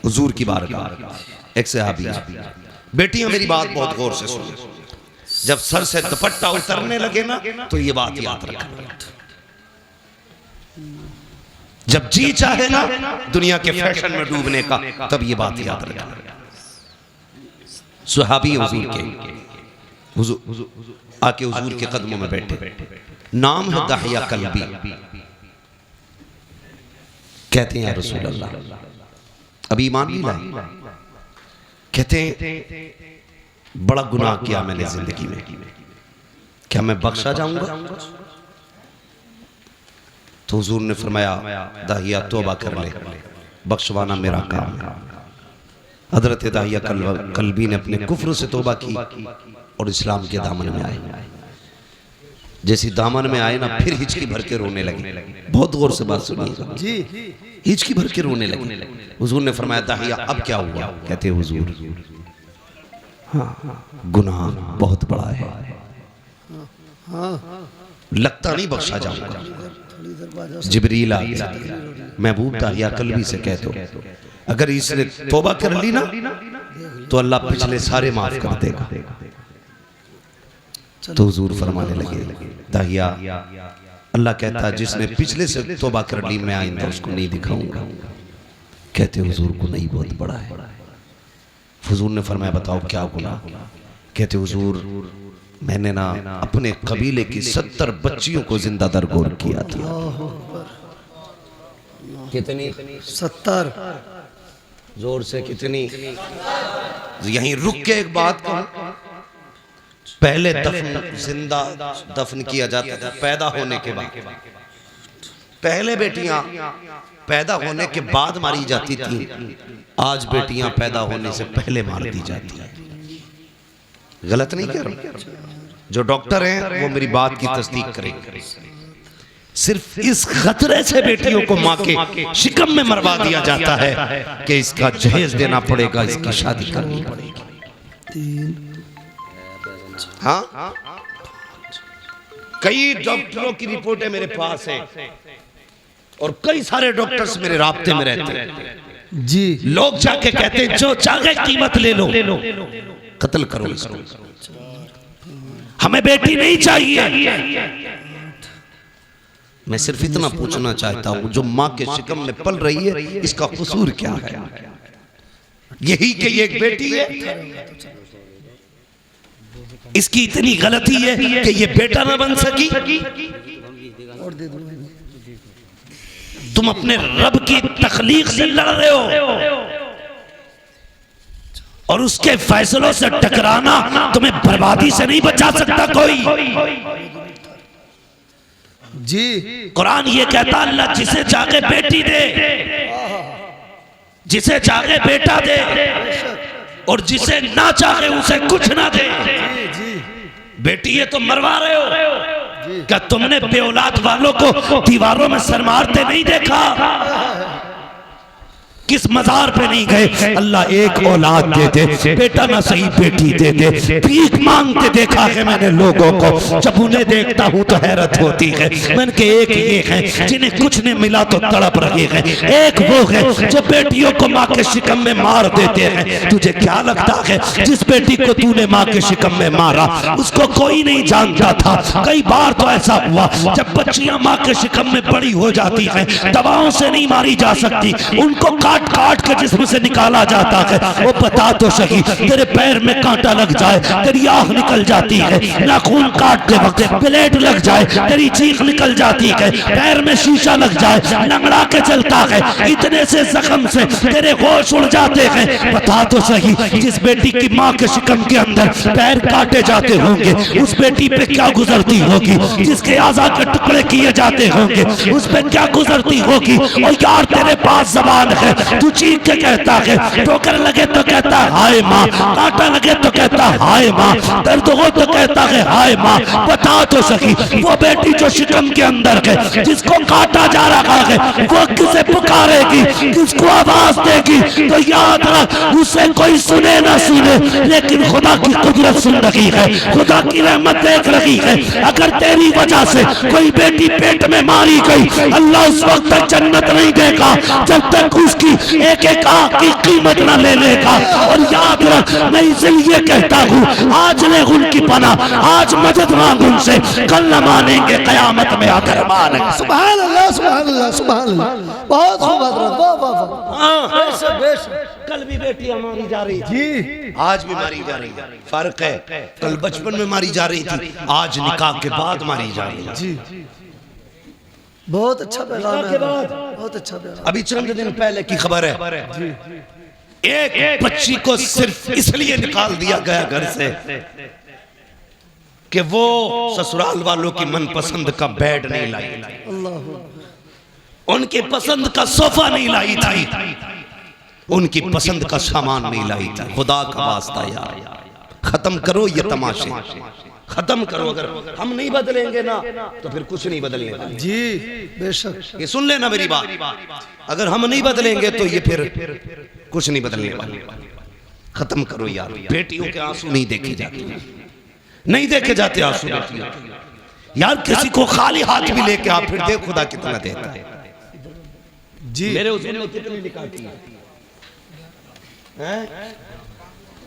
हुजूर की बारगाह। एक सहाबी, बेटियां मेरी बात बहुत गौर से सुनो, जब सर से दुपट्टा उतरने लगे ना तो ये बात याद रखना, जब जी चाहे ना दुनिया के फैशन में डूबने का तब ये बात याद रखना। सुहाबी हुजूर के, हुजूर आके हुजूर के कदमों में बैठे, नाम है दहिया कल्बी। कहते हैं या रसूल अल्लाह, अभी ईमान नहीं लाई। कहते हैं बड़ा गुनाह किया मैंने जिंदगी में, क्या मैं बख्शा जाऊंगा? तो हुजूर ने फरमाया दाहिया तौबा कर ले, बख्शवाना मेरा काम है। हजरत दाहिया कल्बी ने अपने कुफ्र से तौबा की और इस्लाम के दामन में आए। जैसी दामन में आए ना, फिर हिचकी भर के रोने लगे। बहुत गौर से बात सुनिए जी, हिचकी भर के रोने लगे। हुजूर ने फरमाया दाहिया अब क्या हुआ? कहते हुजूर गुनाह बहुत बड़ा है, लगता नहीं बख्शा जाऊंगा। जिब्रील आ गया, महबूब दाहिया कल्बी से कह दो अगर इसने तौबा कर ली ना तो अल्लाह पिछले सारे माफ कर देगा। तो हुजूर फरमाने लगे दाहिया, अल्लाह कहता जिसने पिछले से तौबा कर ली मैं आइंदा उसको नहीं दिखाऊंगा। कहते हुजूर गुनाह ही बहुत बड़ा है। हुजूर ने फरमाया बताओ क्या गुनाह? कहते हुजूर मैंने ना अपने कबीले की 70 बच्चियों को जिंदा दरगोर किया था। कितनी? 70। जोर से कितनी? यहीं रुक के एक बात कहूं, पहले दफन जिंदा दफन किया जाता था पैदा होने के बाद। पहले बेटियां पैदा होने के बाद मारी जाती थी, आज बेटियां पैदा होने से पहले मार दी जाती हैं। गलत नहीं कह रहा, जो डॉक्टर हैं वो मेरी बात की तस्दीक करेंगे। सिर्फ इस खतरे से बेटियों को मां के शिकम में मरवा दिया जाता है कि इसका जहेज देना पड़ेगा, इसकी शादी करनी पड़ेगी। हाँ, कई डॉक्टरों की रिपोर्टें मेरे पास हैं और कई सारे डॉक्टर्स मेरे राब्ते में रहते हैं जी। लोग जाके कहते हैं जो चाहे कीमत ले लो, कत्ल करो इसको, हमें बेटी नहीं चाहिए। मैं सिर्फ इतना पूछना चाहता हूं, जो मां के शिकम में पल रही है इसका कसूर क्या है? यही कि ये एक बेटी है, इसकी इतनी गलती है कि ये बेटा ना बन सकी। तुम अपने रब की तखलीक से लड़ रहे हो और उसके फैसलों से टकराना तुम्हें बर्बादी से नहीं बचा सकता कोई जी। कुरान ये कहता अल्लाह जिसे चाहे बेटी दे, जिसे चाहे बेटा दे और जिसे ना चाहे उसे कुछ ना दे। बेटी ये तो मरवा रहे हो, क्या तुमने बेऔलाद वालों को दीवारों में सर मारते नहीं देखा? किस मजार पे नहीं गए? अल्लाह एक औलाद दे दे, बेटा ना सही बेटी दे दे। भीख मांगते देखा है मैंने लोगों को, जब उन्हें देखता हूँ तो हैरत होती है। मैंने के एक ये है जिन्हें कुछ नहीं मिला तो तड़प रहे हैं, एक वो है जो बेटियों को माँ के शिकम में मार देते हैं। तुझे क्या लगता है जिस बेटी को तूने माँ के शिकम में मारा उसको कोई नहीं जानता था? कई बार तो ऐसा हुआ जब बच्चियां माँ के शिकम में बड़ी हो जाती हैं, दवाओं से नहीं मारी जा सकती, उनको काट के जिस्म से निकाला जाता है। वो बता तो सही, तेरे पैर में कांटा लग जाए तेरी आंख निकल जाती है, नाखून काटते वक्त ब्लेड लग जाए तेरी चीख निकल जाती है, पैर में शीशा लग जाए लंगड़ा के चलता है, इतने से जख्म से तेरे होश उड़ जाते हैं। बता तो सही, जिस बेटी की माँ के शिकम के अंदर पैर काटे जाते होंगे उस बेटी पे क्या गुजरती होगी? जिसके आज़ा के टुकड़े किए जाते होंगे उस पे क्या गुजरती होगी? और यार तेरे पास जबान है, तू चीख के कहता है, ठोकर लगे तो कहता है हाय माँ, कांटा लगे तो कहता है हाय माँ, दर्द हो तो कहता है हाय माँ। बता तो सकी, वो बेटी जो शिकम के अंदर है जिसको काटा जा रहा है वो किसे पुकारेगी, किसको आवाज देगी? तो याद रख, उसे कोई सुने ना सुने लेकिन खुदा की कुदरत सुन रही है, खुदा की रहमत देख रही है। अगर तेरी वजह से कोई बेटी पेट में मारी गई, अल्लाह उस वक्त तक जन्नत नहीं देगा जब तक उसकी एक एक आंख की कीमत न ले लेगा। और याद रख, मैं इसलिए कहता हूँ आज ले उनकी पनाह, आज मदद मांग उनसे, कल न मानेंगे कयामत में आकर मानेंगे। सुभान अल्लाह, सुभान अल्लाह, सुभान अल्लाह। बहुत खूब हज़रत, वाह वाह वाह। बेशक बेशक, कल भी बेटियां मारी जा रही जी, आज भी मारी जा रही है। फर्क है, कल बचपन में मारी जा रही थी, आज निकाह के बाद मारी जा रही है जी। बहुत अच्छा पैगाम निकाह है के बाद बहुत अच्छा पैगाम। अभी चंद दिन पहले की खबर है, एक बच्ची को सिर्फ इसलिए निकाल दिया गया घर से कि वो ससुराल वालों की मनपसंद का बेड नहीं लाई थी, अल्लाह उनकी पसंद का सोफा नहीं लाई थी, उनकी पसंद का सामान नहीं लाई थी। खुदा का वास्ता यार, खत्म करो ये तमाशे, खत्म करो। अगर हम नहीं बदलेंगे ना तो फिर कुछ नहीं बदलने वाला। जी बेशक। ये सुन लेना मेरी बात, अगर हम नहीं बदलेंगे तो ये फिर कुछ नहीं बदलने वाला। खत्म करो यार, बेटियों के आंसू नहीं देखे जाते, नहीं देखे जाते आंसू बेटियों के। यार किसी को खाली हाथ भी लेके आप फिर देख खुदा कितना देता है। जी मेरे उसने कितनी निकाह की हैं?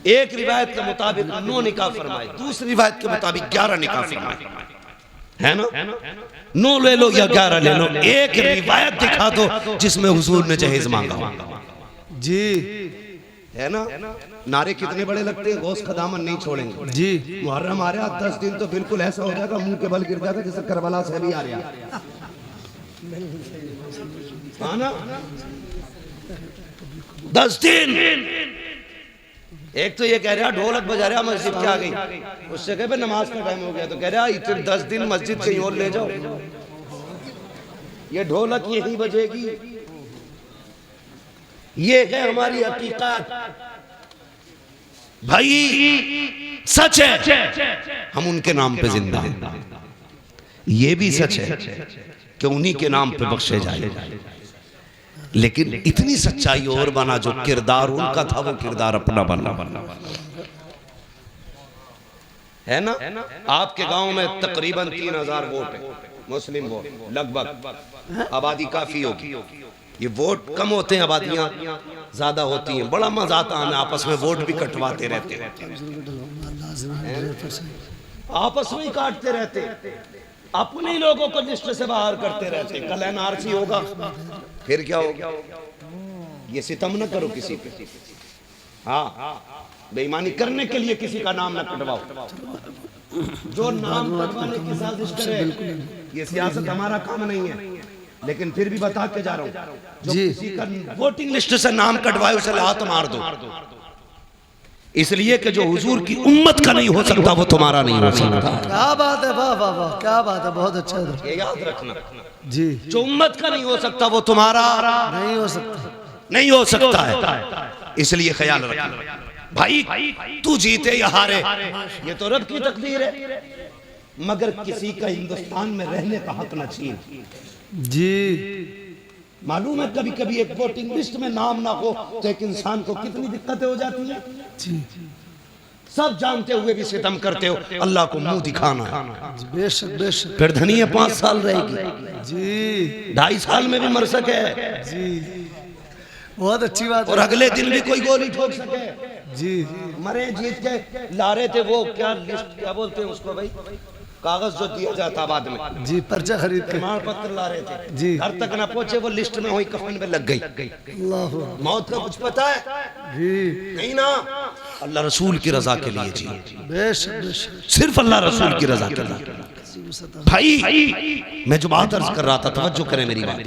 एक रिवायत के मुताबिक 9 निकाह फरमाए, दूसरी रिवायत के मुताबिक 11 निकाह फरमाए, है ना? 9 ले लो या 11 ले लो, एक रिवायत दिखा दो जिसमें हुजूर ने जहेज मांगा। जी है ना? नारे कितने बड़े लगते हैं, गौस का दामन नहीं छोड़ेंगे। जी मुहर्रम आ रहा 10 दिन तो बिल्कुल ऐसा हो जाएगा, मुंह के बल गिर जाएगा जैसे करबला से अली आ रहा, हाँ ना? 10 दिन। एक तो ये कह रहा ढोलक बजा रहा मस्जिद के आ गई, उससे कहे नमाज का टाइम हो गया, तो कह रहा इतने 10 दिन मस्जिद कहीं और ले जाओ, ये ढोलक यही बजेगी। ये है हमारी हकीकत भाई, सच है हम उनके नाम पे जिंदा हैं। ये भी सच है कि उन्हीं के नाम पे बख्शे जाए, लेकिन इतनी सच्चाई और बना, जो किरदार उनका था वो किरदार अपना बना है ना? आपके गांव में तकरीबन 3000 वोट है, मुस्लिम वोट लगभग, आबादी काफी होगी। ये वोट कम होते हैं, आबादियां ज्यादा होती हैं। बड़ा मजा आता है, आपस में वोट भी कटवाते रहते हैं, आपस में ही काटते रहते, अपने ही लोगों को लिस्ट से बाहर करते रहते। कल एनआरसी होगा, फिर क्या होगा? ये सितम न करो किसी पे, हाँ बेईमानी करने के लिए किसी का नाम न कटवाओ। जो नाम कटवाने की साजिश करे, ये सियासत हमारा काम नहीं है, लेकिन फिर भी बता के जा रहा हूँ, जो किसी का वोटिंग लिस्ट से नाम कटवाए उसे लात मार दो, इसलिए कि जो हुजूर की उम्मत का नहीं हो सकता वो तुम्हारा नहीं हो सकता। क्या बात है, वाह वाह वाह, क्या बात है, बहुत अच्छा है। ये याद रखना जी, जो उम्मत का नहीं हो सकता वो तुम्हारा नहीं हो सकता, नहीं हो सकता है, इसलिए ख्याल रखना भाई। तू जीते या हारे ये तो रब की तकदीर है, मगर किसी का हिंदुस्तान में रहने का हक न छीन। जी मालूम है कभी कभी एक वोटिंग लिस्ट में नाम ना हो तो एक इंसान को कितनी दिक्कतें हो जाती हैं। जी सब जानते हुए भी सितम करते हो, अल्लाह को मुंह दिखाना है। बेशक बेशक। फिर धनिया 5 साल रहेगी, जी 2.5 साल में भी मर सके, जी बहुत अच्छी बात और है। अगले दिन भी कोई गोली ठोक सके। जी मरे जीत के ला रहे थे वो क्या लिस्ट, क्या बोलते हैं उसको भाई, कागज जो दिया जाता बाद में, जी पर्चा खरीद के प्रमाण पत्र ला रहे थे जी, घर तक ना पहुंचे, वो लिस्ट में हुई कफन में लग गई। अल्लाह मौत का कुछ पता है जी, नहीं ना, अल्लाह रसूल की रजा के लिए जी, बेशक बेशक। सिर्फ अल्लाह रसूल की रजा के लिए। भाई मैं जो बात अर्ज कर रहा था, तवज्जो करें मेरी बात,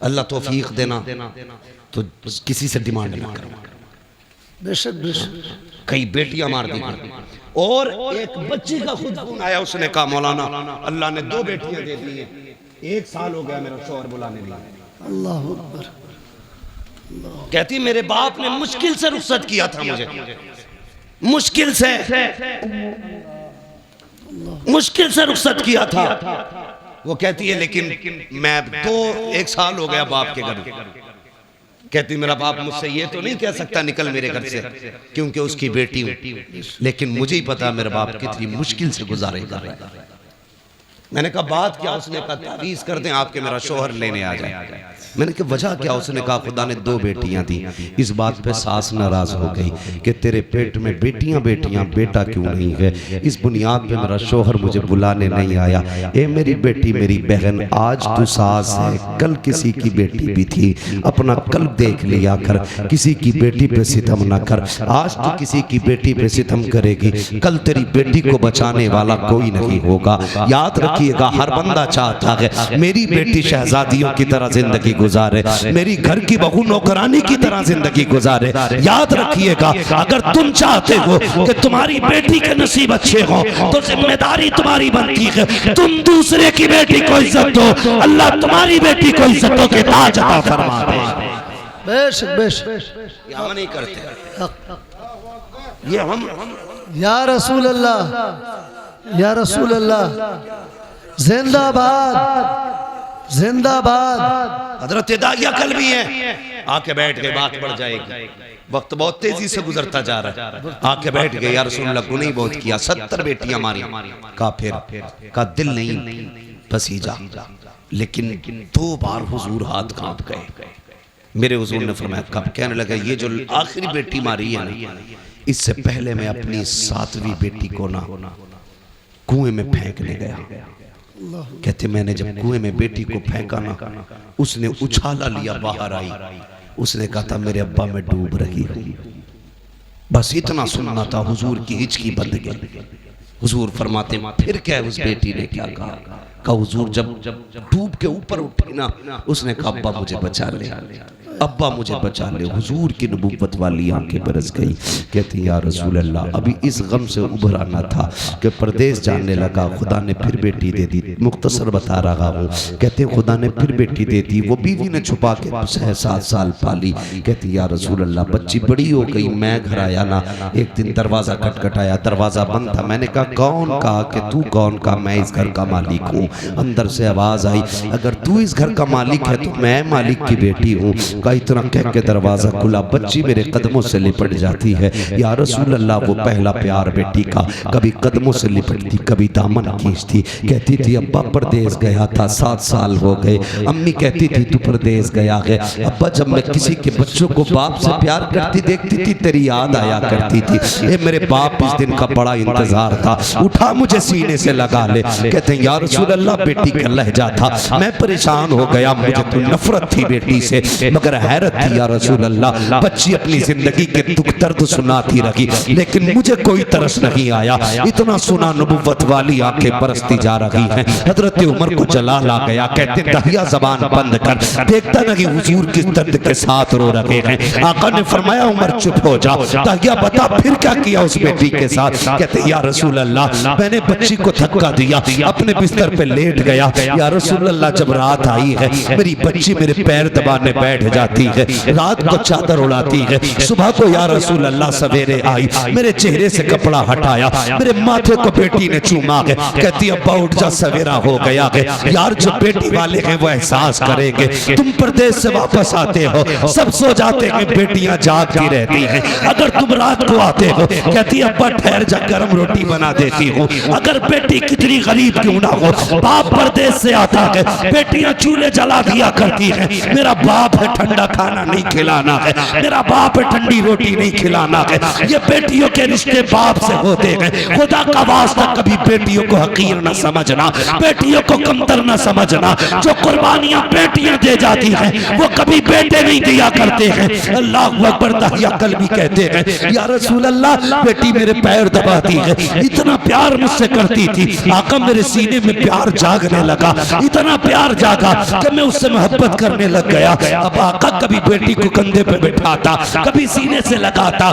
अल्लाह तौफीक देना तो किसी से डिमांड ना करो। बेशक बेशक। कई बेटियां मार दी, और एक बच्ची का खुद फोन आया, उसने कहा मौलाना अल्लाह ने 2 बेटियां दे दी हैं, 1 साल हो गया मेरा शौहर बुलाने नहीं आया। अल्लाह अकबर। कहती मेरे बाप ने मुश्किल से रुखसत किया था मुझे, मुश्किल से रुखसत किया था। वो कहती है लेकिन मैं 1 साल हो गया बाप के घर। कहती मेरा बाप मुझसे ये तो नहीं कह सकता निकल मेरे घर से, क्योंकि उसकी बेटी हूं, लेकिन मुझे ही पता मेरा बाप कितनी मुश्किल से गुजारेगा। मैंने कहा बात क्या? उसने कहा तावीज़ कर दें आपके, मेरा शौहर लेने आ जाए। मैंने कहा वजह क्या? उसने कहा खुदा ने 2 बेटियां दी। इस बात पे सास नाराज हो गई कि तेरे पेट में बेटियां बेटियां, बेटा क्यों नहीं है? इस बुनियाद पे मेरा शोहर मुझे बुलाने नहीं आया। ए मेरी बेटी, मेरी बहन, आज तू सास है, कल किसी की बेटी भी थी। अपना कल देख लिया कर, किसी की बेटी पे सितम ना कर। आज तू किसी की बेटी पे सितम करेगी, कल तेरी बेटी को बचाने वाला कोई नहीं होगा। याद रखिएगा, हर बंदा चाहता है मेरी बेटी शहजादियों की तरह जिंदगी गुजारे, मेरी घर की बहू नौकरानी की तरह जिंदगी गुजारे। याद रखिएगा, अगर तुम चाहते हो कि तुम्हारी बेटी के नसीब अच्छे हो तो जिम्मेदारी तुम्हारी बनती है तुम दूसरे की बेटी को इज्जत दो। अल्लाह तुम्हारी बेटी को इज्जतों के ताज अता फरमा दे। बेशक बेशक ये हम नहीं करते, ये हम या रसूल अल्लाह, या रसूल अल्लाह, जिंदाबाद जिंदाबाद। हजरत दाहिया कल भी है, आके बैठ गए, बात बढ़ जाएगी। वक्त बहुत तेजी से गुजरता जा रहा है। आके बैठ गए, या रसूल अल्लाह गुनाह बहुत किया, 70 बेटियां मारी। काफिर का दिल नहीं पसीजा, लेकिन 2 बार हुजूर हाथ कांप गए। मेरे हुजूर ने फरमाया कब? कहने लगा ये जो आखिरी बेटी मारी है ना, इससे पहले मैं अपनी 7वीं बेटी को ना कुएं में फेंकने गया। कहते मैंने जब कुएं में बेटी को फेंका ना, उसने उछाला लिया, बाहर आई। उसने कहा था मेरे अब्बा मैं डूब रही हूं। बस इतना सुनना था, हुजूर की हिचकी बंद गई। हुजूर फरमाते फिर क्या है? उस बेटी ने क्या कहा हुजूर जब डूब के ऊपर उठी ना, उसने कहा अब्बा मुझे बचा ले, अब्बा मुझे बचा ले। हुजूर की नबूवत वाली आंखें बरस गई। कहती या रसूल अल्लाह, अभी इस गम से उभरा ना था कि परदेश जाने लगा, खुदा ने फिर बेटी दे दी। मुख्तसर बता रहा हूँ। कहते खुदा ने फिर बेटी दे दी, वो बीवी ने छुपा के 6-7 साल पाली। कहती या रसूल अल्लाह, बच्ची बड़ी हो गई, मैं घर आया ना, एक दिन दरवाज़ा खटखटाया, दरवाज़ा बंद था। मैंने कहा कौन? कहा कि तू कौन? कहा मैं इस घर का मालिक हूँ। अंदर से आवाज़ आई, अगर तू इस घर का मालिक है तो मैं मालिक की बेटी हूँ। का इतना कह के दरवाजा खुला, बच्ची मेरे कदमों से लिपट जाती है। या रसूल अल्लाह, वो पहला प्यार बेटी का, कभी कदमों से लिपटती, कभी दामन खींचती। कहती थी अब्बा परदेश गया था, 7 साल हो गए। अम्मी कहती थी तू परदेश गया है। अब्बा जब मैं किसी के बच्चों को बाप से प्यार करती देखती थी, तेरी याद आया करती थी। ये मेरे बाप इस दिन का बड़ा इंतजार था, उठा मुझे सीने से लगा ले। कहते या रसूल अल्लाह, बेटी का लहजा था, मैं परेशान हो गया, मुझे तो नफरत थी बेटी से, मगर हैरत थी या रसूल अल्लाह, बच्ची अपनी जिंदगी के दुख दर्द सुनाती रही, लेकिन मुझे कोई तरस नहीं आया। इतना सुना, नबुव्वत वाली आंखें बरसती जा रही हैं। हजरत उमर को जलाल आ गया। कहते दहिया जबान बंद कर, देखता नहीं हुजूर किस दर्द के साथ रो रहे हैं। आका ने फरमाया उमर चुप हो जा। दहिया बता फिर क्या किया उस बेटी के साथ? कहते या रसूल अल्लाह, मैंने बच्ची को धक्का दिया, अपने बिस्तर पे लेट गया। या रसूल अल्लाह, जब रात आई है, मेरी बच्ची मेरे पैर दबाने बैठ जाती है, रात को चादर उड़ाती है। सुबह को या रसूल अल्लाह सवेरे आई, मेरे चेहरे से कपड़ा हटाया, मेरे माथे को बेटी ने चूमा है। कहती अब्बा उठ जा, सवेरा हो गया है। यार जो बेटी वाले हैं वो एहसास करेंगे, तुम परदेश से वापस आते हो, सब सो जाते हैं, बेटियां जागती रहती हैं। अगर तुम रात को आते हो, कहती अब्बा ठहर जा, गर्म रोटी बना देती हूँ। अगर बेटी कितनी गरीब क्यों ना हो, बाप परदेश से आता है, बेटियां चूल्हे जला दिया करती हैं। मेरा बाप है, ठंडा खाना नहीं खिलाना है, मेरा बाप है, ठंडी रोटी नहीं खिलाना है। ये बेटियों के रिश्ते बाप से होते हैं। खुदा का वास्ता कभी बेटियों को हकीर न समझना, बेटियों को कमतर न समझना। जो कुर्बानियां बेटियां दे जाती हैं वो कभी बेटे नहीं दिया करते हैं। अल्लाह अकबर। दहिया कल्बी कहते हैं या रसूल अल्लाह, बेटी मेरे पैर दबाती है, इतना प्यार मुझसे करती थी। आका मेरे सीने में प्यार जागने लगा, इतना प्यार जागा कि मैं उससे मोहब्बत करने लग गया। अब आका कभी बेटी को कंधे पे बैठाता, कभी सीने से लगाता।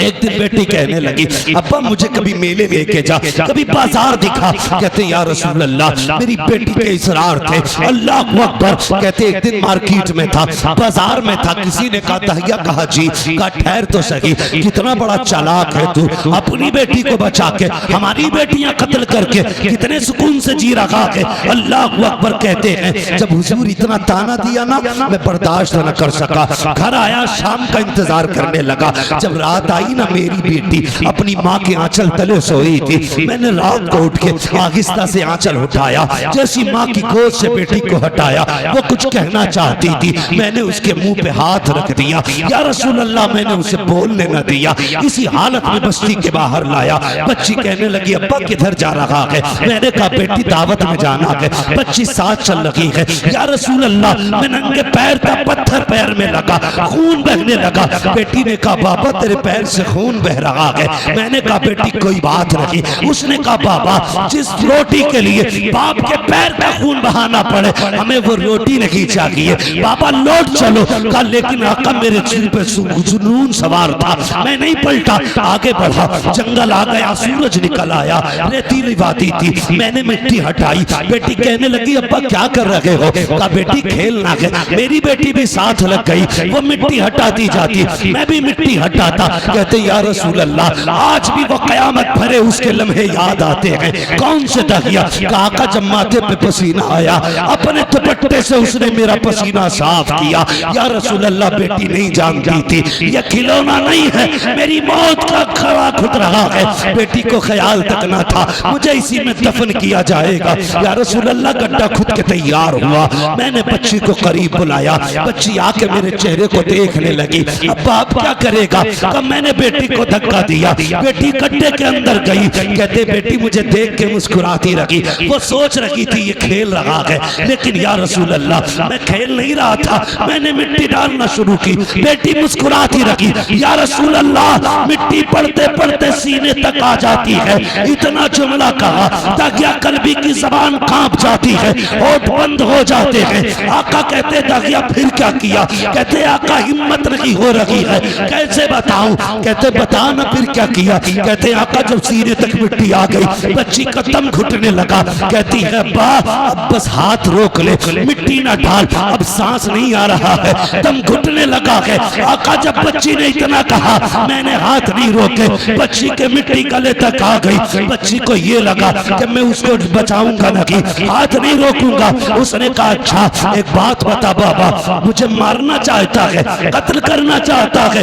एक दिन बेटी कहने लगी अब्बा मुझे कभी मेले लेके जा, कभी बाजार दिखा। कहते या रसूल अल्लाह, मेरी बेटी के इसरार थे। अल्लाह अकबर। कहते एक दिन मार्केट में था, बाजार में था, किसी ने कहा दहिया, कहा जी, कहा ठहर तो सही, कितना बड़ा चालाक है तू, अपनी बेटी को बचा के हमारी बेटियां कत्ल करके कितने सुकून से जी रहा है। अल्लाह अकबर। कहते हैं जब हुजूर इतना ताना दिया ना, मैं बर्दाश्त बर्दाश्त न कर सका, घर आया, शाम का इंतजार करने लगा। जब रात आई ना, मेरी बेटी अपनी माँ के आंचल तले सोई थी। मैंने रात को उठ के आहिस्ता से आंचल उठाया, जैसी माँ की गोद से बेटी को हटाया, वो कुछ कहना चाहती थी, मैंने उसके मुंह पे हाथ रख दिया। या रसूल अल्लाह, मैंने उसे बोलने न दिया। इसी हालत में बस्ती के बाहर लाया। बच्ची कहने लगी, अब्बा किधर जा रहा है? मैंने कहा, बेटी दावत में जाना है। बच्ची साथ चल रही है। या रसूल अल्लाह, मैं नंगे पैर था, पत्थर पैर में लगा, खून बहने लगा। बेटी ने कहा, बाबा तेरे पैर से खून बह रहा है। मैंने कहा, बेटी कोई बात नहीं। उसने कहा, बाबा जिस रोटी के लिए बाप के पैर का खून बहाना पड़े, हमें वो रोटी नहीं चाहिए। बाबा लौट चलो। कहा, लेकिन आका मेरे सिर पे जुनून सवार था, मैं नहीं पलटा, आगे बढ़ा। जंगल आ गया, सूरज निकल आया, रेतीली वादी थी। मैंने मिट्टी हटाई। बेटी कहने लगी, अब्बा क्या कर रहे हो? कहा, बेटी खेलना है। मेरी बेटी भी साथ लग गई, वो मिट्टी हटाती जाती, मैं भी मिट्टी हटाता। कहते, या रसूल अल्लाह, आज भी वो कयामत भरे उसके लम्हे याद आते हैं। कौन से दहिया? कहा, का जब माथे पे पसीना आया, अपने दुपट्टे से उसने मेरा पसीना साफ किया। या रसूल अल्लाह, बेटी नहीं जानती थी ये खिलौना नहीं है, मेरी मौत का खड़ा खुद रहा है। बेटी को ख्याल तक ना था मुझे इसी में दफन किया जाएगा। या रसूल अल्लाह, गड्ढा खुद के तैयार हुआ। मैंने बच्ची को करीब बुलाया। बच्ची आके मेरे चेहरे को देखने लगी। अब बाप क्या करेगा? कब मैंने बेटी को धक्का दिया, बेटी गड्ढे के अंदर गई। कहते, बेटी मुझे देख के मुस्कुराती रही। वो सोच रही थी ये खेल रहा है, लेकिन या रसूल अल्लाह, मैं खेल नहीं रहा था, मैंने मिट्टी डालना शुरू की। बेटी मुस्कुराती रही। या रसूल अल्लाह, मिट्टी पड़ते पड़ते सीने तक आ जाती है। इतना जुमला कहा, दागिया कल्बी की जबान कांप जाती है, होठ बंद हो जाते हैं। आका कहते, दागिया फिर क्या किया? कहते, आका हिम्मत नहीं हो रही है, कैसे बताऊं? कहते, बता ना फिर क्या किया? कहते, आका जब सीने तक मिट्टी आ गई, बच्ची का दम घुटने लगा। कहती है, अब्बा अब बस हाथ रोक ले, मिट्टी ना डाल, अब सांस नहीं आ रहा है, दम घुटने लगा है। आका जब बच्ची ने इतना कहा, मैंने हाथ नहीं रोके, बच्ची के मिट्टी गले तक आ गई। बच्ची को ये लगा कि मैं उसको बचाऊंगा नहीं, हाथ नहीं रोकूंगा। उसने कहा, अच्छा एक बात बता बाबा, मुझे मारना चाहता है, कत्ल करना चाहता है?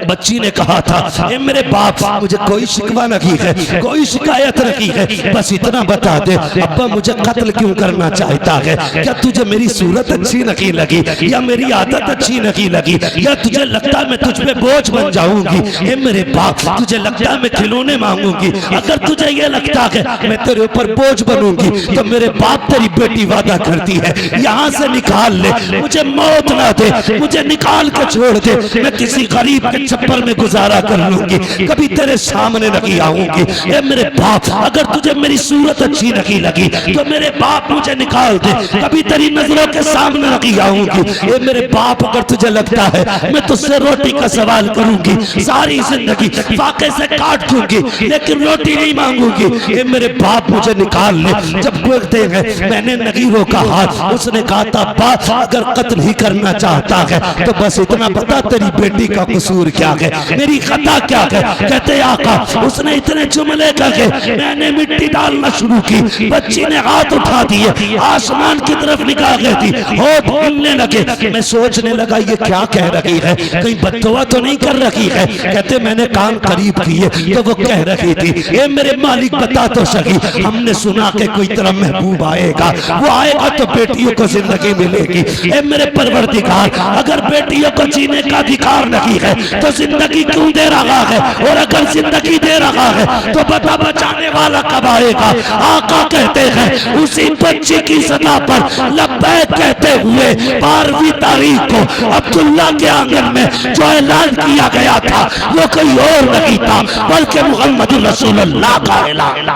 बच्ची ने कहा था, ए मेरे बाप, मुझे कोई शिकवा नहीं है, कोई शिकायत नहीं है, बस इतना बता दे, अब्बा मुझे कत्ल क्यों करना चाहता है? क्या तुझे मेरी सूरत अच्छी नहीं लगी, या मेरी आदत अच्छी नहीं लगी, या तुझे लगता मैं तुझ पे बोझ बन जाऊंगी? ए मेरे बाप, तुझे लगता मैं खिलौने मांगूंगी? अगर तुझे ये लगता है मैं तेरे ऊपर बोझ बनूंगी, तो मेरे बाप तेरी बेटी वादा करती है, यहाँ से निकाल ले, मुझे मौत ना दे, मुझे निकाल के छोड़ दे, मैं किसी गरीब के छप्पर में गुजारा कर लूंगी, कभी तेरे सामने नहीं आऊंगी। ए मेरे बाप, अगर तुझे मेरी सूरत अच्छी नहीं लगी, तो मेरे बाप मुझे निकाल दे, कभी तेरी नजरों के सामने नहीं आऊंगी। ए मेरे बाप, अगर तुझे लगता है मैं तुझसे रोटी का सवाल करूंगी, सारी जिंदगी फाके से काट दूंगी, लेकिन रोटी नहीं मांगूंगी। ए मेरे बाप, मुझे निकाल ले। जब बोलते हैं, मैंने नहीं रोका हाथ। उसने कहा था, बाप अगर कत्ल ही करना चाहता है तो बस इतना बता, तेरी बेटी का कसूर क्या है, मेरी खता क्या है? कहते, आका उसने इतने जुमले कहे, मैंने मिट्टी डालना शुरू की, बच्ची ने हाथ उठा दिए, आसमान की तरफ निकाल गई थी, होठ हिलने लगे। मैं सोचने लगा ये क्या कह रही है, कहीं बददुआ तो नहीं कर रही है? कहते, मैंने कान करीब किए तो वो कह रही थी, ए मेरे मालिक बता तो सही, हमने सुना कि कोई तेरा महबूब आएगा, वो आएगा तो बेटियों को जिंदगी मिलेगी। ए मेरे परवरदिगार, अगर बेटियों को जीने का अधिकार नहीं है तो जिंदगी क्यों दे रहा है? और अगर जिंदगी दे रहा है तो बता, बचाने वाला कब आएगा? आका कहते हैं, उसी बच्ची की सदा पर लब्बैक कहते हुए 12वीं तारीख को अब्दुल्ला के आंगन में जो ऐलान किया गया था, वो कोई और नहीं था बल्कि मोहम्मद रसूलुल्लाह का ऐलान।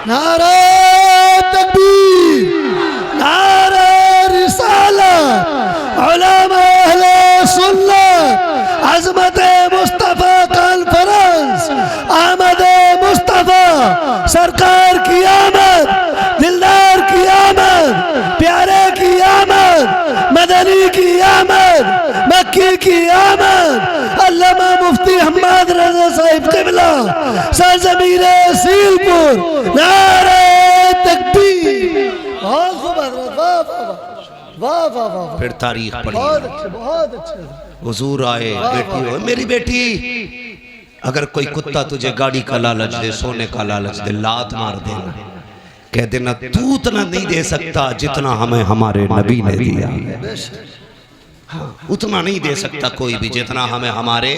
नारे तकबीर, नारे रिसालत, उलमा अहले सुन्नत, अज़मत मुस्तफा कॉन्फ्रेंस, आमद मुस्तफा, सरकार की आमद, दिलदार की आमद, प्यारे की आमद, मदनी की आमद, मक्की की आमद, अल्लामा मुफ्ती हम्माद रज़ा साहिब क़िबला, सरज़मीर सीलपुर, नारे तकबीर। बहुत खूब हज़रत, वाह वाह वाह वाह वाह, फिर तारीख पढ़ी। बहुत अच्छे बहुत अच्छे। हुजूर आए, बेटी हो मेरी बेटी, अगर कोई कुत्ता तुझे गाड़ी का लालच दे, सोने का लालच दे, लात मार देना, कह देना तू उतना नहीं दे सकता जितना हमें हमारे नबी ने दिया। हाँ, उतना नहीं दे सकता कोई भी जितना हमें हमारे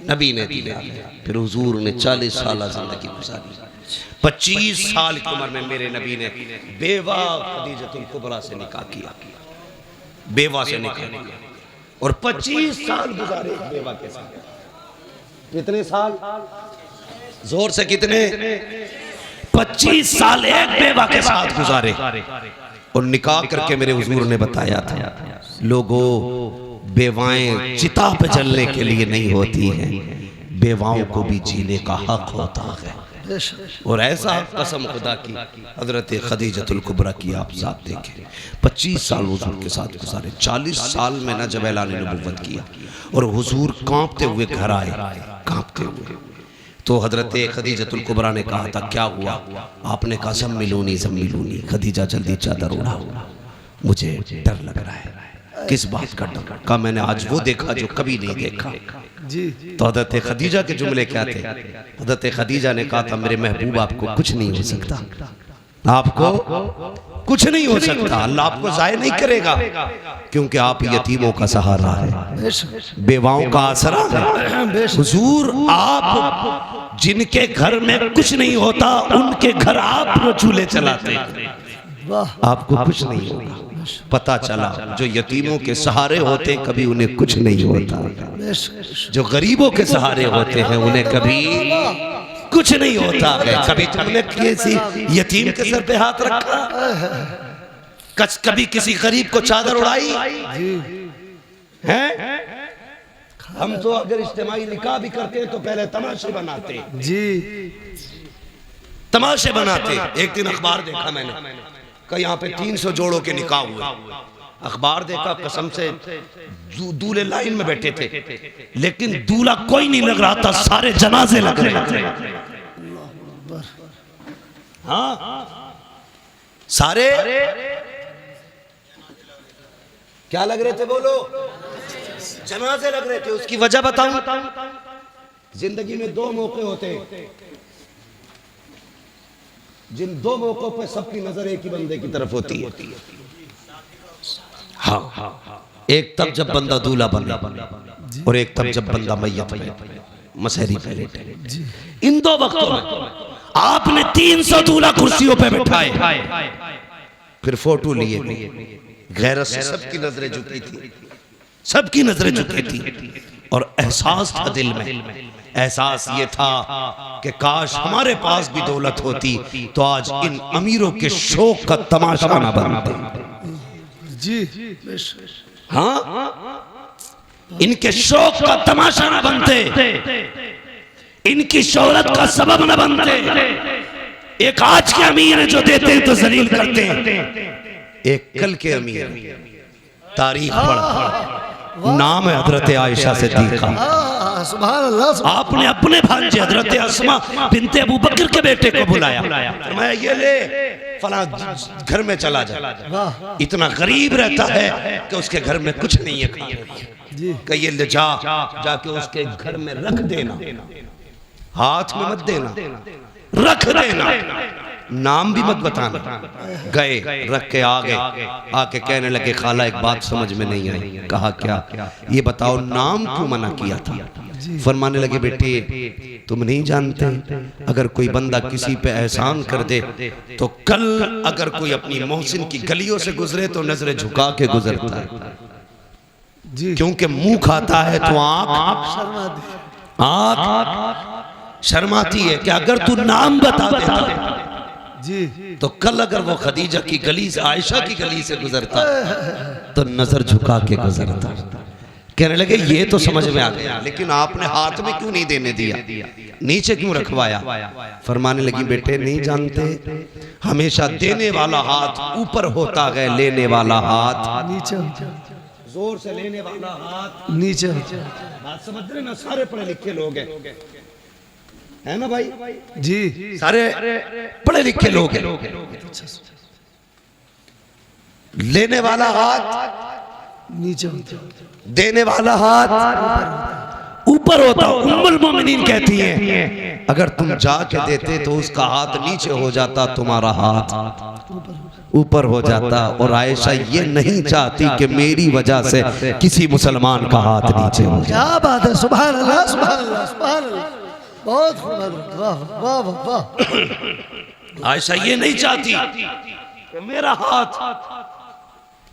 नबी ने दिया। फिर हुजूर ने 40 साल जिंदगी गुजारी। 25 साल की उम्र में मेरे नबी ने बेवा खदीजतुल कुबरा से निकाह किया, बेवा से निकाह किया, और 25 साल गुजारे बेवा के साथ। कितने साल? जोर से कितने? 25 साल एक बेवा के साथ गुजारे। और निकाह करके मेरे हुजूर ने बताया था, लोगों बेवाएं चिता पे जलने के लिए नहीं होती हैं, बेवाओं को भी जीने का हक होता है। और ऐसा कसम खुदा की हजरत खदीजतुल कुबरा की आप साथ देखें। 25 साल हुजूर के साथ गुजारे। 40 साल में ना जब ऐलान नबुव्वत किया और हुजूर कांपते हुए घर आए, कांपते हुए, तो हजरत खदीजतुल कुबरा ने कहा था क्या हुआ? आपने कहा सम्मिलूनी। खदीजा जल्दी चादर उड़ाओ, मुझे डर लग रहा है। किस बात का डर? कहा मैंने आज वो देखा जो कभी नहीं देखा जी। तो हजरत खदीजा के जुमले क्या थे? हजरत खदीजा ने कहा था मेरे महबूब आपको कुछ नहीं हो सकता, आपको कुछ नहीं हो सकता, अल्लाह आपको ज़ाय नहीं करेगा, क्योंकि आप यतीमों का सहारा है, बेवाओं का आसरा है। हुजूर आप जिनके घर में कुछ नहीं होता उनके घर आप चूल्हे चलाते, आपको कुछ नहीं होगा। पता चला जो यतीमों के सहारे होते कभी उन्हें कुछ नहीं होता, जो गरीबों के सहारे होते हैं उन्हें कभी कुछ नहीं होता है। कभी तुमने किसी यतीम के सर पे हाथ रखा? कभी किसी गरीब को चादर उड़ाई है? हम तो अगर इज्तिमाई निकाह भी करते हैं तो पहले तमाशे बनाते जी, तमाशे बनाते। एक दिन अखबार देखा मैंने, यहाँ पे 300 जोड़ों के निकाह हुए। अखबार देखा, कसम से दूल्हे लाइन में बैठे थे, लेकिन दूल्हा कोई नहीं लग रहा था, सारे जनाजे लग रहे थे। हाँ, सारे क्या लग रहे थे? बोलो, जनाजे लग रहे थे। उसकी वजह बताऊं? जिंदगी में 2 मौके होते हैं, जिन 2 मौकों पर सबकी नजर एक ही बंदे की तरफ होती है। हाँ, एक तब जब बंदा दूल्हा बने और एक तब जब बंदा मैयत बने, मसहरी पे लेटे। इन 2 वक्तों में आपने 300 दूल्हा कुर्सियों पे बैठाए, फिर फोटो लिए, गैरत से सबकी नजरें झुकी थी, सबकी नजरें झुकी थी, और एहसास था दिल में, एहसास ये था कि काश हमारे पास भी दौलत होती तो आज इन अमीरों के शौक का तमाशा न बनते जी। हाँ, इनके शौक का तमाशा न बनते, इनकी शोहरत का सबब न बनते। एक आज के अमीर है जो देते हैं तो जलील करते हैं, एक कल के अमीर तारीख पढ़, नाम है हजरत आयशा सिद्दीका। सुभान अल्लाह। आपने अपने भांजे हजरत अस्मा बिनते अबू बकर के बेटे को बुलाया, मैं ये ले फला घर में चला जा। इतना गरीब रहता है कि उसके घर में कुछ नहीं है खाने, कि ये ले जाके उसके घर में रख देना, हाथ में मत देना, रख देना, नाम भी मत बताना। गए, रख के आ गए, आके कहने लगे खाला एक बात समझ में नहीं आई। कहा क्या? ये बताओ नाम क्यों मना किया था? फरमाने लगे बेटे तुम नहीं जानते, अगर कोई बंदा किसी पे एहसान कर दे तो कल अगर कोई अपनी मोहसिन की गलियों से गुजरे तो नजरें झुका के गुजरता है, क्योंकि मुंह खाता है तो आंख शर्माती है कि अगर तू नाम बता देता जी तो कल अगर वो खदीजा की गली से, आयशा की गली से गुजरता तो नजर झुका के गुजरता। कहने लगे ये तो समझ में आ गया, लेकिन आपने हाथ में क्यों नहीं देने दिया, नीचे क्यों रखवाया? फरमाने लगी बेटे नहीं जानते, हमेशा देने वाला हाथ ऊपर होता है, लेने वाला हाथ नीचे, जोर से लेने वाला हाथ नीचे। बात समझ रहे ना? सारे पढ़े लिखे लोग है ना भाई जी, सारे पढ़े लिखे लोग हैं। लेने वाला हाथ नीचे होता है, देने वाला हाथ ऊपर होता। उम्मुल मोमिनीन कहती हैं अगर तुम जाके देते तो उसका हाथ नीचे हो जाता, तुम्हारा हाथ ऊपर हो जाता। और आयशा ये नहीं चाहती कि मेरी वजह से किसी मुसलमान का हाथ नीचे हो जाए। क्या बात है, सुभान अल्लाह सुभान अल्लाह सुभान अल्लाह, बहुत खूब, वाह वाह वाह वाह। आयशा ये नहीं चाहती कि मेरा हाथ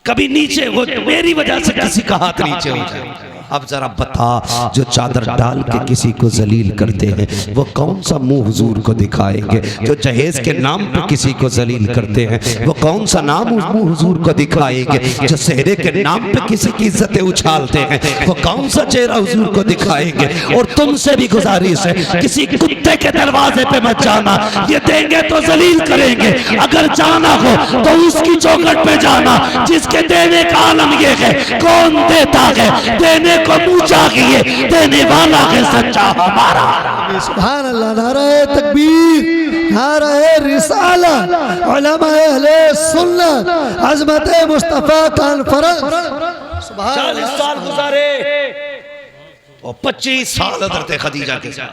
कभी नीचे हो, मेरी वजह से किसी का हाथ नीचे हो जाए। अब जरा बता, जो चादर डाल के किसी को जलील करते हैं वो कौन सा मुंह हुजूर को दिखाएंगे? जो जहेज के नाम पे किसी को जलील करते हैं वो कौन सा नाम मुंह हुजूर को दिखाएंगे? जो सेहरे के नाम पे किसी की इज्जतें उछालते हैं वो कौन सा चेहरा हुजूर को दिखाएंगे? और तुमसे भी गुजारिश है, किसी कुत्ते के दरवाजे पे मत जाना, ये देंगे तो जलील करेंगे। अगर जाना हो तो उसकी चौखट पे जाना जिसके देने का आलम ये है। कौन देता है? देने को मुंह चाहिए, देने वाला है सच्चा हमारा। सुभान अल्लाह, नारे तकबीर, नारे रिसाला, उलमा अहले सुन्नत, अज़मत मुस्तफा कॉन्फ्रेंस। 40 साल गुजारे और 25 साल हज़रत खदीजा के साथ।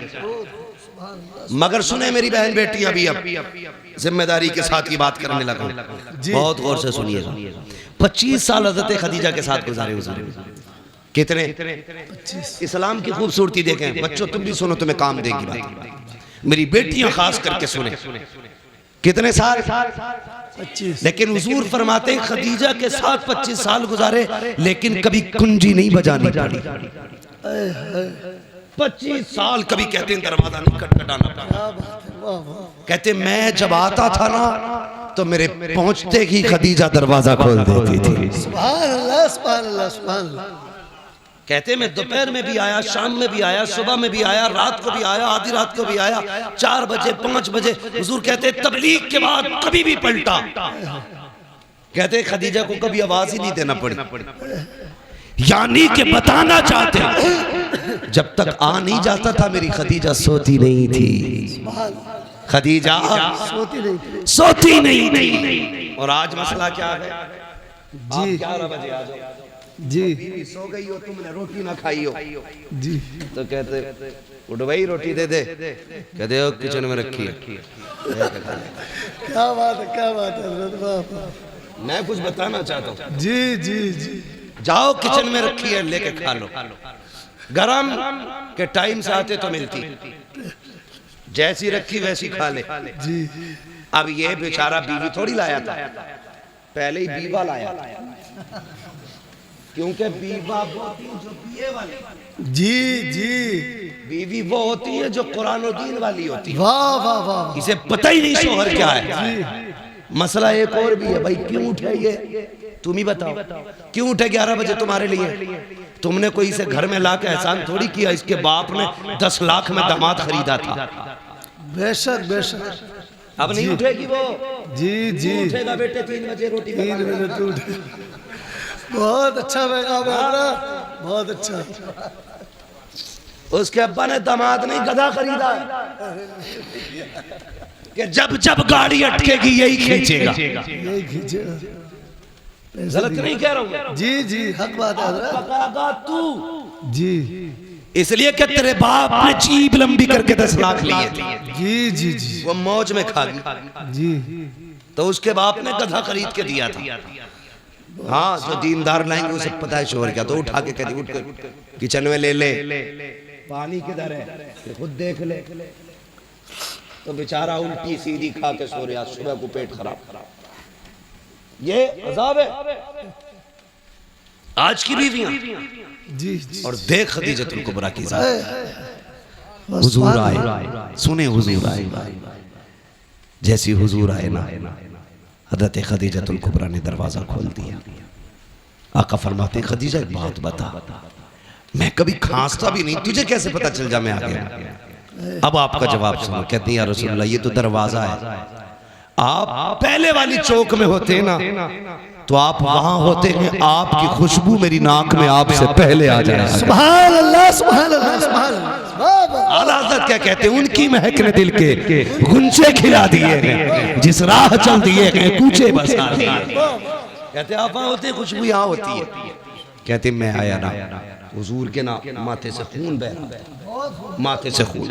मगर सुने मेरी बहन बेटियां भी, अब जिम्मेदारी के साथ ये बात करने लगा, बहुत गौर से सुनिएगा। 25 साल हज़रत खदीजा के साथ गुजारे हुजूर। कितने? 25। इस्लाम की खूबसूरती देखें बच्चों, तुम भी सुनो, तुम्हें काम देगी बात। मेरी बेटियां खास करके सुने। कितने साल? 25। लेकिन हुजूर फरमाते हैं खदीजा के साथ 25 साल गुजारे लेकिन कभी कुंजी नहीं बजानी पड़ी। 25 साल कभी कहते हैं दरवाजा नहीं खटखटाना पड़ा। कहते मैं जब आता था ना तो मेरे पहुंचते ही खदीजा दरवाजा खोल देती थी। सुभान अल्लाह सुभान अल्लाह सुभान अल्लाह। कहते मैं दोपहर में भी आया, शाम में भी आया, सुबह में भी आया, रात को भी आया, आधी रात को भी आया, 4 बजे 5 बजे। हुजूर कहते तबलीग के बाद कभी भी पलटा। कहते खदीजा को कभी आवाज ही नहीं देना पड़ी, यानी कि बताना चाहते जब तक आ नहीं जाता था मेरी खदीजा सोती नहीं थी। खदीजा सोती नहीं थी। और आज मसला क्या है जी? 11 बजे आ जाओ जी, सो गई हो, तुमने रोटी ना खाई हो जी, तो कहते उठ भाई रोटी दे दे। कहते हो किचन में रखी है। क्या बात है, क्या बात है। मैं कुछ बताना चाहता हूँ जी जी जी। जाओ किचन में रखी है, लेके खा लो। गरम के टाइम से आते तो मिलती, जैसी रखी वैसी खा ले जी। अब ये बेचारा बीवी थोड़ी लाया था, पहले ही बीवा लाया, क्योंकि बीवा वो होती है जो पिए वाली। जी जी। बीवी वो होती है जो कुरान और दीन वाली होती है। वाह वाह वाह। इसे पता ही नहीं शोहर क्या है। मसला एक और भी है भाई, क्यों उठे ये तुम ही बताओ, क्यों उठे 11 बजे तुम्हारे लिए? तुमने कोई इसे घर में ला के एहसान थोड़ी किया, इसके बाप ने 10 लाख में दामाद खरीदा था। बेशक बेशक। अब नहीं उठेगी वो जी जी। उठेगा बेटे 3 बजे रोटी 3 बजे तू। बहुत अच्छा बेटा, बहुत अच्छा। उसके अब्बा ने दामाद नहीं गधा खरीदा कि जब जब गाड़ी अटकेगी यही खींचेगा। यही खींचेगा। गलत नहीं कह रहा हूँ जी जी, हक बात है तू जी। इसलिए कि तेरे बाप ने जीभ लंबी करके 10 लाख लिए थे। जी जी जी। वो मौज में खा गई जी। तो उसके बाप ने गधा खरीद के दिया था। हाँ, जो दीनदार लाएंगे उसे पता है शोहर क्या, तो उठा के कहती उठ किचन में ले ले, पानी किधर है खुद देख ले। तो बेचारा उल्टी सीधी खा के सो रहा, सुबह को पेट खराब। ये अज़ाब है आज की बीवियां जी। और देख खदीजतुल कुबरा की ज़ात। हुजूर आए, सुने हुजूर आए, जैसी हुजूर आए ना हज़रत खदीजतुल कुबरा ने दरवाजा खोल दिया। आका फरमाते खदीजा एक बात बता, मैं कभी खांसता भी नहीं, तुझे कैसे पता चल जा मैं आ गया? अब आपका जवाब सुनो। कहती है या रसूलल्लाह ये तो दरवाजा है, आप पहले वाली चौक में होते ना तो आप वहां होते हैं, आपकी खुशबू मेरी नाक में आपसे पहले आ जाए। सुभान अल्लाह सुभान अल्लाह सुभान अल्लाह। आला हज़रत क्या कहते हैं? उनकी महक ने दिल के गुंजे खिला दिए हैं, जिस राह चल दिए हैं कूचे बसा दिए। कहते आप वहाँ होते, खुशबू यहाँ होती है। कहते मैं आया ना, हुजूर के ना माथे से खून बह रहा, माथे से खून,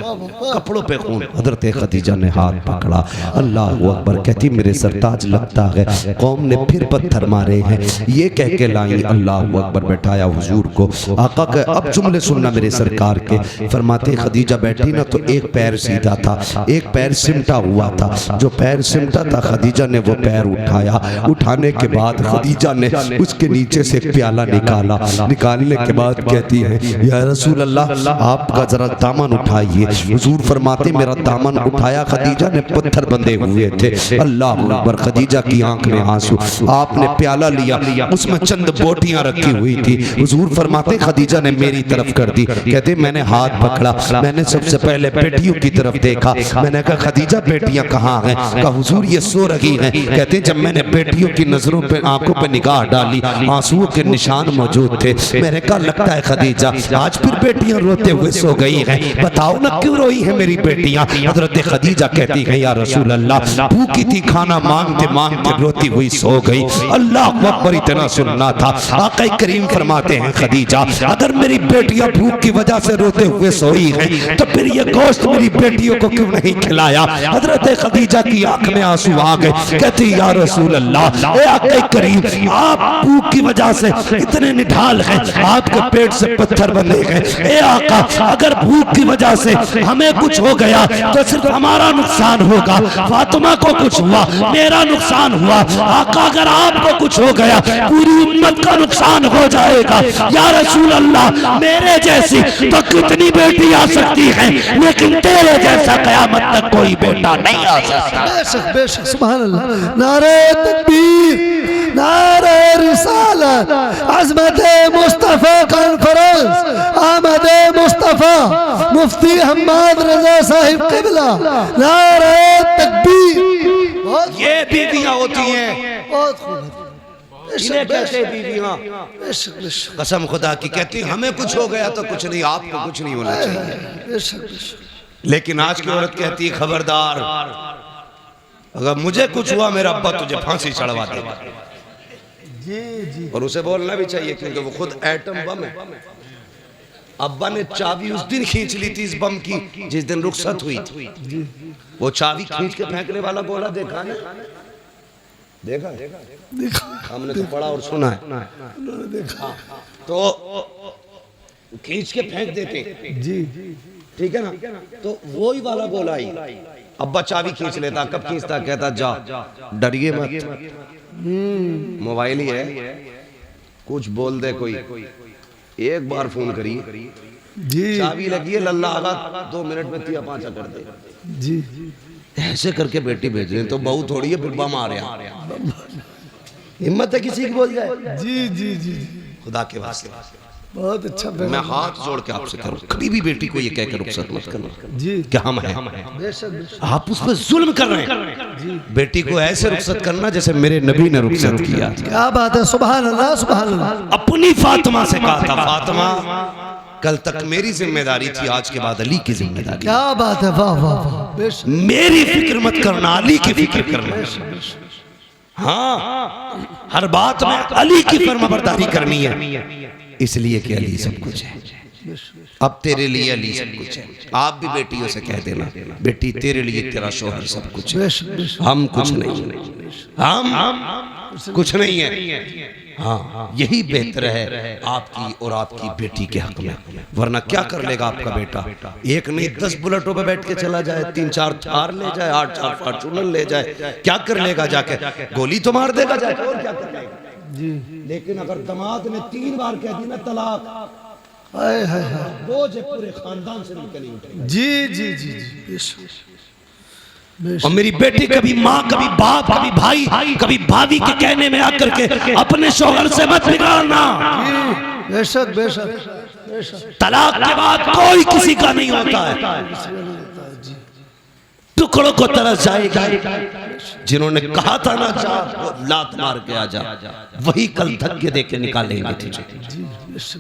कपड़ों पे खून। हजरत खदीजा ने हाथ पकड़ा, अल्लाह अकबर। कहती मेरे सरताज लगता है कौम ने फिर पत्थर मारे हैं, ये कह के लाई। अल्लाह अकबर। बैठाया हुजूर को। आका के अब जुमले सुनना मेरे सरकार के। फरमाते खदीजा बैठी ना तो एक पैर सीधा था, एक पैर सिमटा हुआ था। जो पैर सिमटा था खदीजा ने वो पैर उठाया। उठाने के बाद खदीजा ने उसके नीचे से एक प्याला निकाला। निकालने के बाद कहती है या रसूल अल्लाह आपका जरा दामन उठाइए। हुजूर फरमाते मेरा दामन उठाया, खदीजा ने पत्थर बंधे हुए थे। अल्लाह अकबर। खदीजा की आंख में आंसू। आपने प्याला लिया, उसमें चंद बोटियां रखी हुई थी। हुजूर फरमाते खदीजा ने मेरी तरफ कर दी। कहते मैंने हाथ पकड़ा, मैंने सबसे पहले बेटियों की तरफ देखा। मैंने कहा खदीजा बेटियां कहाँ हैं? कहा हुजूर ये सो रही हैं। कहते जब मैंने बेटियों की नजरों पे, आंखों पे निगाह डाली, आंसुओं के निशान मौजूद थे। मैंने कहा लगता है खदीजा आज फिर बेटियां रोते हुए सो गई हैं, बताओ ना क्यों रोई है मेरी बेटियां? हजरत खदीजा कहती है या रसूल अल्लाह भूखी थी, खाना मांगते मांगते रोती हुई सो गई। अल्लाह अकबर। इतना सुनना था। आका करीम फरमाते हैं खदीजा अगर मेरी बेटियां भूख की वजह से रोते हुए सोई हैं तो फिर ये गोश्त मेरी बेटियों को क्यों नहीं खिलाया? हजरत खदीजा की आंख में आंसू आ गए। कहती या रसूल अल्लाह आका करीम आप भूख की वजह से इतने निढाल हैं, आपके पेट से पत्थर बंधे गए। ए आका अगर भूख की वजह से हमें कुछ हो गया तो सिर्फ हमारा नुकसान होगा, फातिमा को कुछ हुआ मेरा नुकसान हुआ। आका अगर आपको कुछ हो गया पूरी उम्मत का नुकसान हो जाएगा। या रसूल अल्लाह मेरे जैसी तो कितनी बेटी आ सकती है, लेकिन तेरे जैसा कयामत तक कोई बेटा नहीं आ सकता। बेशक बेशक सुभान अल्लाह। नारे तकबीर, नारे रिसालत, अज़मत मुस्तफ़ा कॉन्फ्रेंस, आमद मुस्तफ़ा, मुफ्ती हम्माद रजा साहिब किबला, नारे तकबीर। ये बीवियां होती हैं, बहुत खूब। इन्हें कहते हैं बीवियां। बेशक बेशक कसम खुदा की कहती हमें कुछ हो गया तो कुछ नहीं, आपको कुछ नहीं होना चाहिए। बेशक बेशक। लेकिन आज की औरत कहती है खबरदार अगर मुझे कुछ हुआ मेरा अब्बा तुझे फांसी चढ़वा देगा। जी जी। और उसे बोलना भी चाहिए क्योंकि वो खुद एटम बम है। अब्बा ने चाबी उस दिन खींच ली थी इस बम की जिस दिन रुखसत हुई थी। वो चाबी खींच के फेंकने वाला गोला देखा ना? देखा हमने तो पढ़ा और सुना है। देखा तो खींच के फेंक देते जी। ठीक है ना? तो वही वाला गोला ही अब्बा चाबी खींच लेता। कब खींचता? कहता जा डरिए मत, मोबाइल ही है, कुछ बोल दे कोई, एक बार फोन करिए जी। चाबी लगी है लल्ला आगा 2 मिनट में 3-5 कर दे। जी ऐसे करके बेटी भेज रहे तो बहू थोड़ी है बिब्बा मारे। हिम्मत है किसी की बोल जाए? जी जी जी। खुदा के वास्ते बहुत अच्छा। मैं हाथ जोड़ के आपसे करूं कभी भी बेटी को ये कहकर रुखसत मत करना जी कि हम हैं। आप उस पर जुल्म कर रहे हैं। बेटी को ऐसे रुखसत करना जैसे मेरे नबी ने रुखसत किया। क्या बात है, सुभान अल्लाह सुभान अल्लाह। अपनी फातिमा से कहा था फातिमा कल तक मेरी जिम्मेदारी थी, आज के बाद अली की जिम्मेदारी। क्या बात है, वाह वाह वाह। बेशक। मेरी फिक्र मत करना, अली की फिक्र करना। हाँ हर बात में अली की फर्माबरदारी करनी है, इसलिए कि अली सब कुछ है। अब तेरे लिए अली सब कुछ है। आप भी बेटियों से कह देना बेटी तेरे लिए तेरा शौहर सब कुछ है, हम कुछ नहीं, हम कुछ नहीं है। हाँ यही बेहतर है आपकी और आपकी बेटी के हक में। वरना क्या कर लेगा आपका बेटा? एक नहीं 10 बुलेटों पे बैठ के चला जाए, 3-4 थार ले जाए, 8-4 फॉर्च्यूनर ले जाए, क्या कर लेगा? जाके गोली तो मार देगा जाके, और क्या कर लेगा जी। लेकिन अगर दामाद ने 3 बार कह दी ना तलाक, बोझ पूरे खानदान से निकली उठेगा। जी जी जी जी। और मेरी बेटी कभी माँ, कभी बाप, कभी भाई, कभी भाभी के कहने में आकर के अपने शौहर से मत बिगाड़ना। बेशक बेशक। तलाक के बाद कोई किसी का नहीं होता है, टुकड़ों को तरस जाएगा। जिन्होंने कहा था ना जा लात मार के आ जा, वही कल धक्के दे के निकालेंगे तुझे।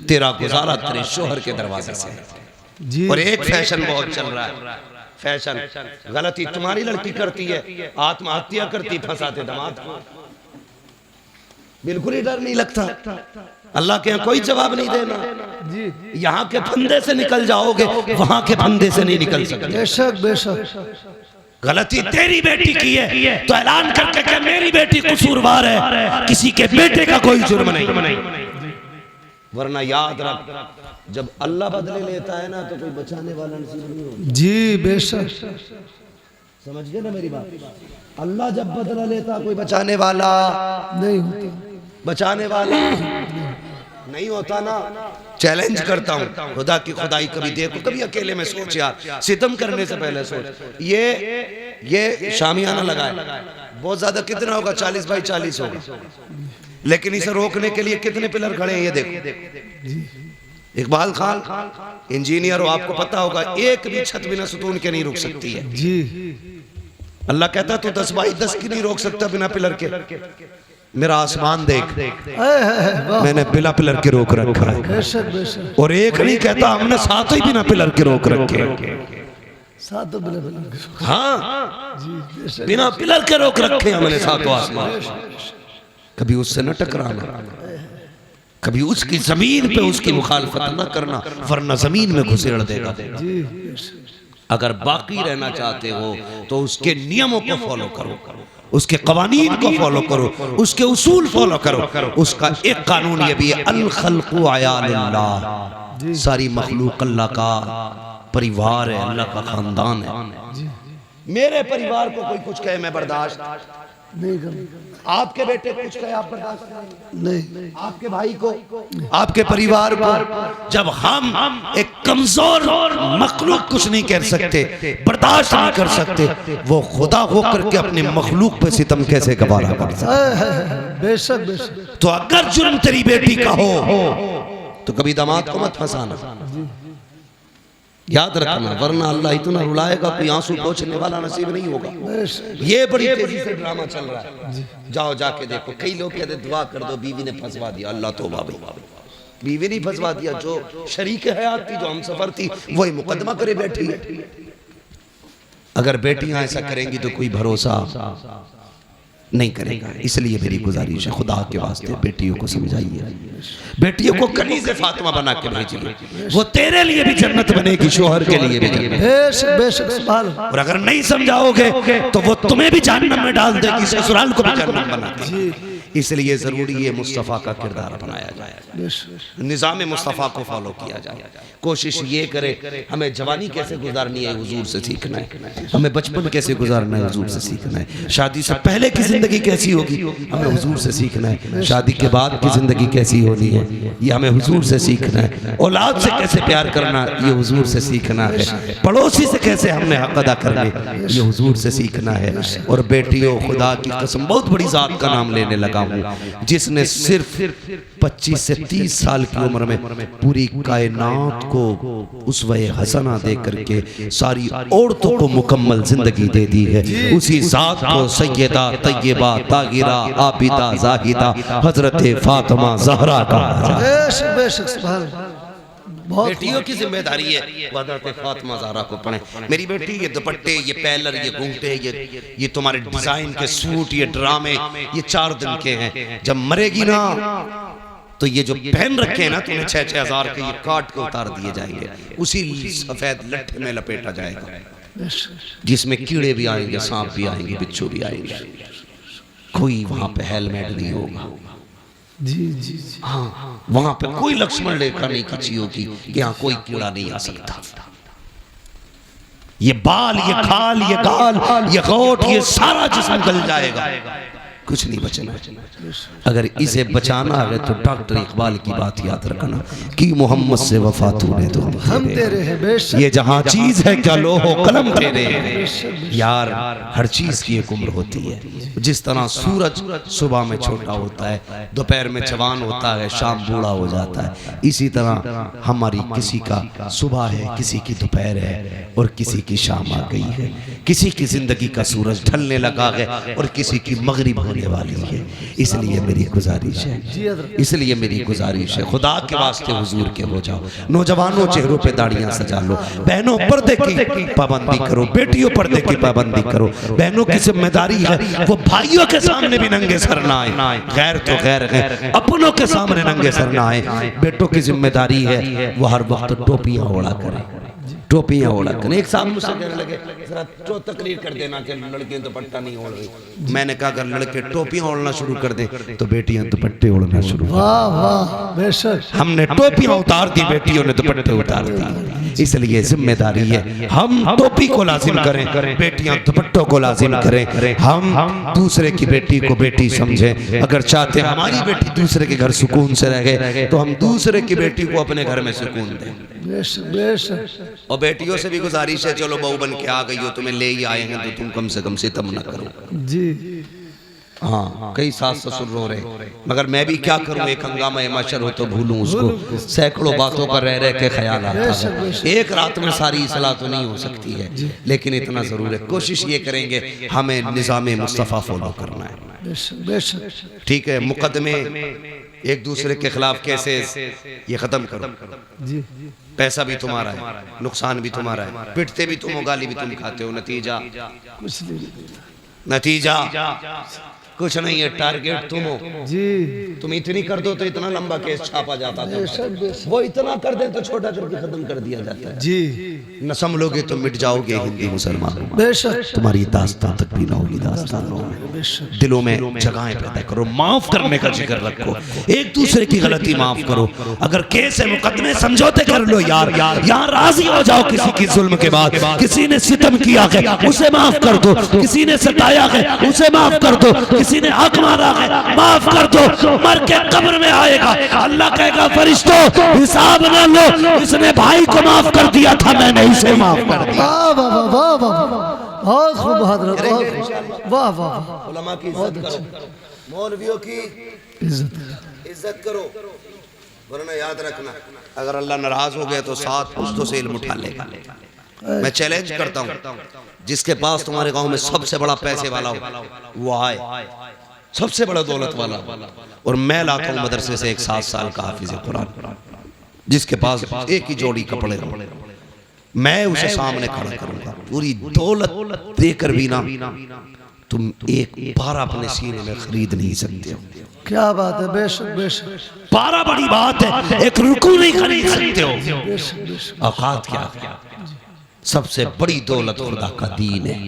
तेरा गुजारा तेरे शौहर के दरवाजे से। और एक फैशन बहुत चल रहा है, फैशन गलती तुम्हारी लड़की करती है, आत्महत्या करती, फंसाते दामाद को। बिल्कुल ही डर नहीं लगता। अल्लाह के यहाँ कोई जवाब नहीं देना जी। यहाँ के फंदे से निकल जाओगे, वहां के फंदे से नहीं निकल सकते। बेशक बेशक। गलती तेरी बेटी की है तो ऐलान करके कि मेरी बेटी कसूरवार है, किसी के बेटे का कोई जुर्म नहीं। वरना याद रख, जब अल्लाह बदले लेता है ना तो कोई बचाने वाला नसीब नहीं होता जी। बेशक, समझ गए ना मेरी बात। अल्लाह जब बदला लेता कोई बचाने वाला नहीं होता, बचाने वाला नहीं होता ना। चैलेंज करता हूँ, खुदा की खुदाई कभी देखो, कभी अकेले में सोच यार, सितम करने से पहले सोच। ये शामियाना लगा है, बहुत ज्यादा कितना होगा, 40 बाई 40 होगा, लेकिन इसे रोकने के लिए कितने पिलर खड़े हैं ये देखो। इकबाल खान इंजीनियर हो, आपको पता होगा एक भी छत बिना सुतून के नहीं रुक सकती है जी। अल्लाह कहता तू 10 बाई 10 की नहीं रोक सकता बिना पिलर के। मेरा आसमान देख, मैंने बिना पिलर के रोक रखा है। बेशक बेशक। और एक नहीं कहता, हमने 7 ही बिना पिलर के रोक रखे। 7 बिना पिलर। हाँ जी, बिना पिलर के रोक रखे हमने 7 आसमान। कभी उससे न टकराना, कभी उसकी जमीन पे उसकी मुखालफत न करना, वरना जमीन में घुसेड़ देगा। अगर बाकी रहना चाहते हो तो उसके नियमों को फॉलो करो, उसके कवानीन को फॉलो करो, उसके उसूल फॉलो करो। उसका एक कानून ये भी है, अल खल्क़ु अयालिल्लाह, सारी मखलूक अल्लाह का परिवार है, अल्लाह का खानदान है। मेरे परिवार को कोई कुछ कहे मैं बर्दाश्त नहीं करूंगा, आपके बेटे कुछ कहे आप बर्दाश्त नहीं, आपके भाई को, आपके परिवार को। जब हम एक कमजोर मखलूक कुछ नहीं कर सकते, बर्दाश्त नहीं कर सकते, वो खुदा होकर के अपने मखलूक पे सितम कैसे गवारा कर सकता है। बेशक बेशक। तो अगर जुर्म तेरी बेटी का हो तो कभी दामाद को मत फंसाना, याद रखना, वरना अल्लाह इतना रुलाएगा कोई आंसू पोंछने वाला नसीब नहीं होगा। ये बड़ी तेजी से ड्रामा चल रहा है, जाओ जाके देखो। कई लोग कहते दुआ कर दो, बीवी ने फंसवा दिया। अल्लाह तौबा भाई, बीवी नहीं फंसवा दिया, जो शरीक हयात थी, जो हम सफर थी, वही मुकदमा करे बैठी है। अगर बेटियां ऐसा करेंगी तो कोई भरोसा नहीं करेगा। इसलिए मेरी गुजारिश है, खुदा के वास्ते बेटियों को समझाइए, बेटियों को कनीज़े फातिमा बना के भेजिए, वो तेरे लिए भी जन्नत बनेगी, शोहर के लिए भी जन्नत। बेशक बेशक सुभान। और अगर नहीं समझाओगे तो वो तुम्हें भी जहन्नम में डाल देगी, ससुराल को भी जहन्नम बना देगी। इसलिए जरूरी है मुस्तफ़ा का किरदार बनाया जाए, निज़ाम मुस्तफ़ा को फॉलो किया जाए। कोशिश ये करे, हमें जवानी कैसे गुजारनी है हुजूर से सीखना है, हमें बचपन कैसे गुजारना है हुजूर से सीखना है, शादी से पहले की जिंदगी कैसी होगी हमें हुजूर से सीखना है, शादी के बाद की जिंदगी कैसी होनी है ये हमें हुजूर से सीखना है, औलाद से कैसे प्यार करना ये हुजूर से सीखना है, पड़ोसी से कैसे हमने हक अदा करने ये हुजूर से सीखना है। और बेटियों, खुदा की कसम, बहुत बड़ी जात का नाम लेने लगा हूं जिसने सिर्फ 25 से 30 साल की उम्र में पूरी कायनात को उसवे हसना दे करके सारी औरतों को मुकम्मल जिंदगी दे दी है। उसी जात को सैयदा तैयबा ताहिरा आबिदा जाहिदा हजरत फातिमा ज़हरा कहा जाए। बेटियों की जिम्मेदारी है हजरत फातिमा ज़हरा को पढ़े। मेरी बेटी, ये दुपट्टे, ये पैलर, ये घूंघटे, ये तुम्हारे डिजाइन के सूट, ये ड्रामे, ये 4 दिन के हैं। जब मरेगी ना तो ये जो पहन रखे हैं ना तुम्हें 6-6 हज़ार के, ये काट के उतार दिए जाएंगे, उसी सफेद लट्ठे में लपेटा जाएगा जिसमें कीड़े भी आएंगे, सांप भी आएंगे, बिच्छू भी आएंगे। कोई वहां पे हेलमेट नहीं होगा जी जी। हाँ, वहां पे कोई लक्ष्मण रेखा नहीं खींची होगी कि यहाँ कोई कीड़ा नहीं आ सकता। ये बाल, ये खाल, ये गाल, ये गोट, ये सारा जिस्म गल जाएगा, कुछ नहीं बचना। अगर इसे बचाना है तो डॉक्टर इकबाल की बात याद रखना कि मोहम्मद से वफा तूने तो हम तेरे हैं। बेशक ये जहां चीज है क्या लोहो कलम तेरे यार। हर चीज की एक उम्र होती है। जिस तरह सूरज सुबह में छोटा होता है, दोपहर में जवान होता है, शाम बूढ़ा हो जाता है, इसी तरह हमारी किसी का सुबह है, किसी की दोपहर है और किसी की शाम आ गई है। किसी की जिंदगी का सूरज ढलने लगा है और किसी की मगरिब होने वाली है। इसलिए मेरी गुजारिश है, इसलिए मेरी गुजारिश है, खुदा के वास्ते हुजूर के हो जाओ। नौजवानों चेहरों पे दाढ़ियां सजा लो, बहनों पर्दे की पाबंदी करो, बेटियों पर्दे की पाबंदी करो। बहनों की जिम्मेदारी है वो भाइयों के सामने भी नंगे सर ना आए, गैर तो गैर है, अपनों के सामने नंगे सर ना आए। बेटों की जिम्मेदारी है वो हर वक्त टोपियां ओढ़ा करें, टोपियां ओढ़ा करें। एक साहब मुझसे कहने लगे जरा तो तकरीर कर देना कि लड़कियां दुपट्टा नहीं ओढ़ रही। मैंने कहा अगर लड़के टोपियां ओढ़ना शुरू कर दे तो बेटियां दुपट्टे ओढ़ना शुरू। वाह वाह बेशक। हमने टोपियां उतार दी, बेटियों ने दुपट्टे उतार दी। इसलिए जिम्मेदारी है हम टोपी को लाजिम करें, बेटियां दुपट्टों को लाजिम करें। हम दूसरे की बेटी को बेटी समझें। अगर चाहते हैं हमारी बेटी दूसरे के घर सुकून से रहे तो हम दूसरे की बेटी को अपने घर में सुकून दें। बेशक बेशक। और बेटियों से भी गुजारिश है, चलो बहू बन के आ गई हो, तुम्हें ले ही आए हैं तो तुम कम से कम सितम ना करो। जी हाँ, कई सास ससुर रो रहे, मगर मैं भी क्या करूं, एक हंगामा मशर हो तो भूलूं उसको। सैकड़ों बातों पर रह के ख्याल आता है। एक रात में सारी इस्लाह तो नहीं हो सकती है, लेकिन इतना जरूर है, कोशिश ये करेंगे हमें निज़ाम मुस्तफ़ा फॉलो करना है। ठीक है, मुकदमे एक दूसरे के खिलाफ केसेस ये खत्म करो। जी पैसा भी तुम्हारा है, नुकसान भी तुम्हारा है, पिटते भी तुम हो, गाली भी तुम खाते हो, नतीजा कुछ नहीं, नतीजा कुछ नहीं है, टारगेट तुम हो। जी तुम इतनी कर दो तो इतना लंबा केस छापा जाता था, वो इतना कर दे तो छोटा करके खत्म कर दिया जाता है। जी न संभलोगे तो मिट जाओगे हिंदी मुसलमानों, बेशक तुम्हारी दास्तान तक भी ना होगी। दास्तानों दिलों में जगहें पैदा करो, माफ करने का जिक्र रखो, एक दूसरे की गलती माफ करो। अगर केस है मुकदमे समझौते कर लो यार, यहाँ राजी हो जाओ। किसी की जुल्म के बाद किसी ने सितम किया है उसे माफ कर दो, किसी ने सताया है उसे माफ कर दो, किसी ने हक मारा है माफ कर दो। मर के कब्र में आएगा, अल्लाह कहेगा फरिश्तों हिसाब ना लो, इसने भाई को माफ कर दिया था, मैंने इसे माफ कर दिया। वाह वाह वाह वाह, बहुत खूब हजरत, वाह वाह। उलमा की इज्जत करो, मौलवियों की इज्जत करो, वरना याद रखना अगर अल्लाह नाराज हो गया तो 7 पुश्तों से इल्म उठा लेगा। मैं चैलेंज करता हूँ, जिसके पास तुम्हारे गांव में सबसे बड़ा पैसे वाला हो वो आए, सबसे बड़ा दौलत वाला, और मैं लाता हूँ मदरसे से एक 7 साल का हाफिज कुरान, जिसके पास एक ही जोड़ी कपड़े हो, मैं उसे सामने खड़ा करूंगा। पूरी दौलत देकर भी ना तुम एक पारा अपने सीने में खरीद नहीं सकते हो। क्या बात है, बेशक बेशक। पारा बड़ी बात है, एक रुकू नहीं खरीद सकते हो। औकात क्या, सबसे बड़ी दौलत खुदा का दीन है।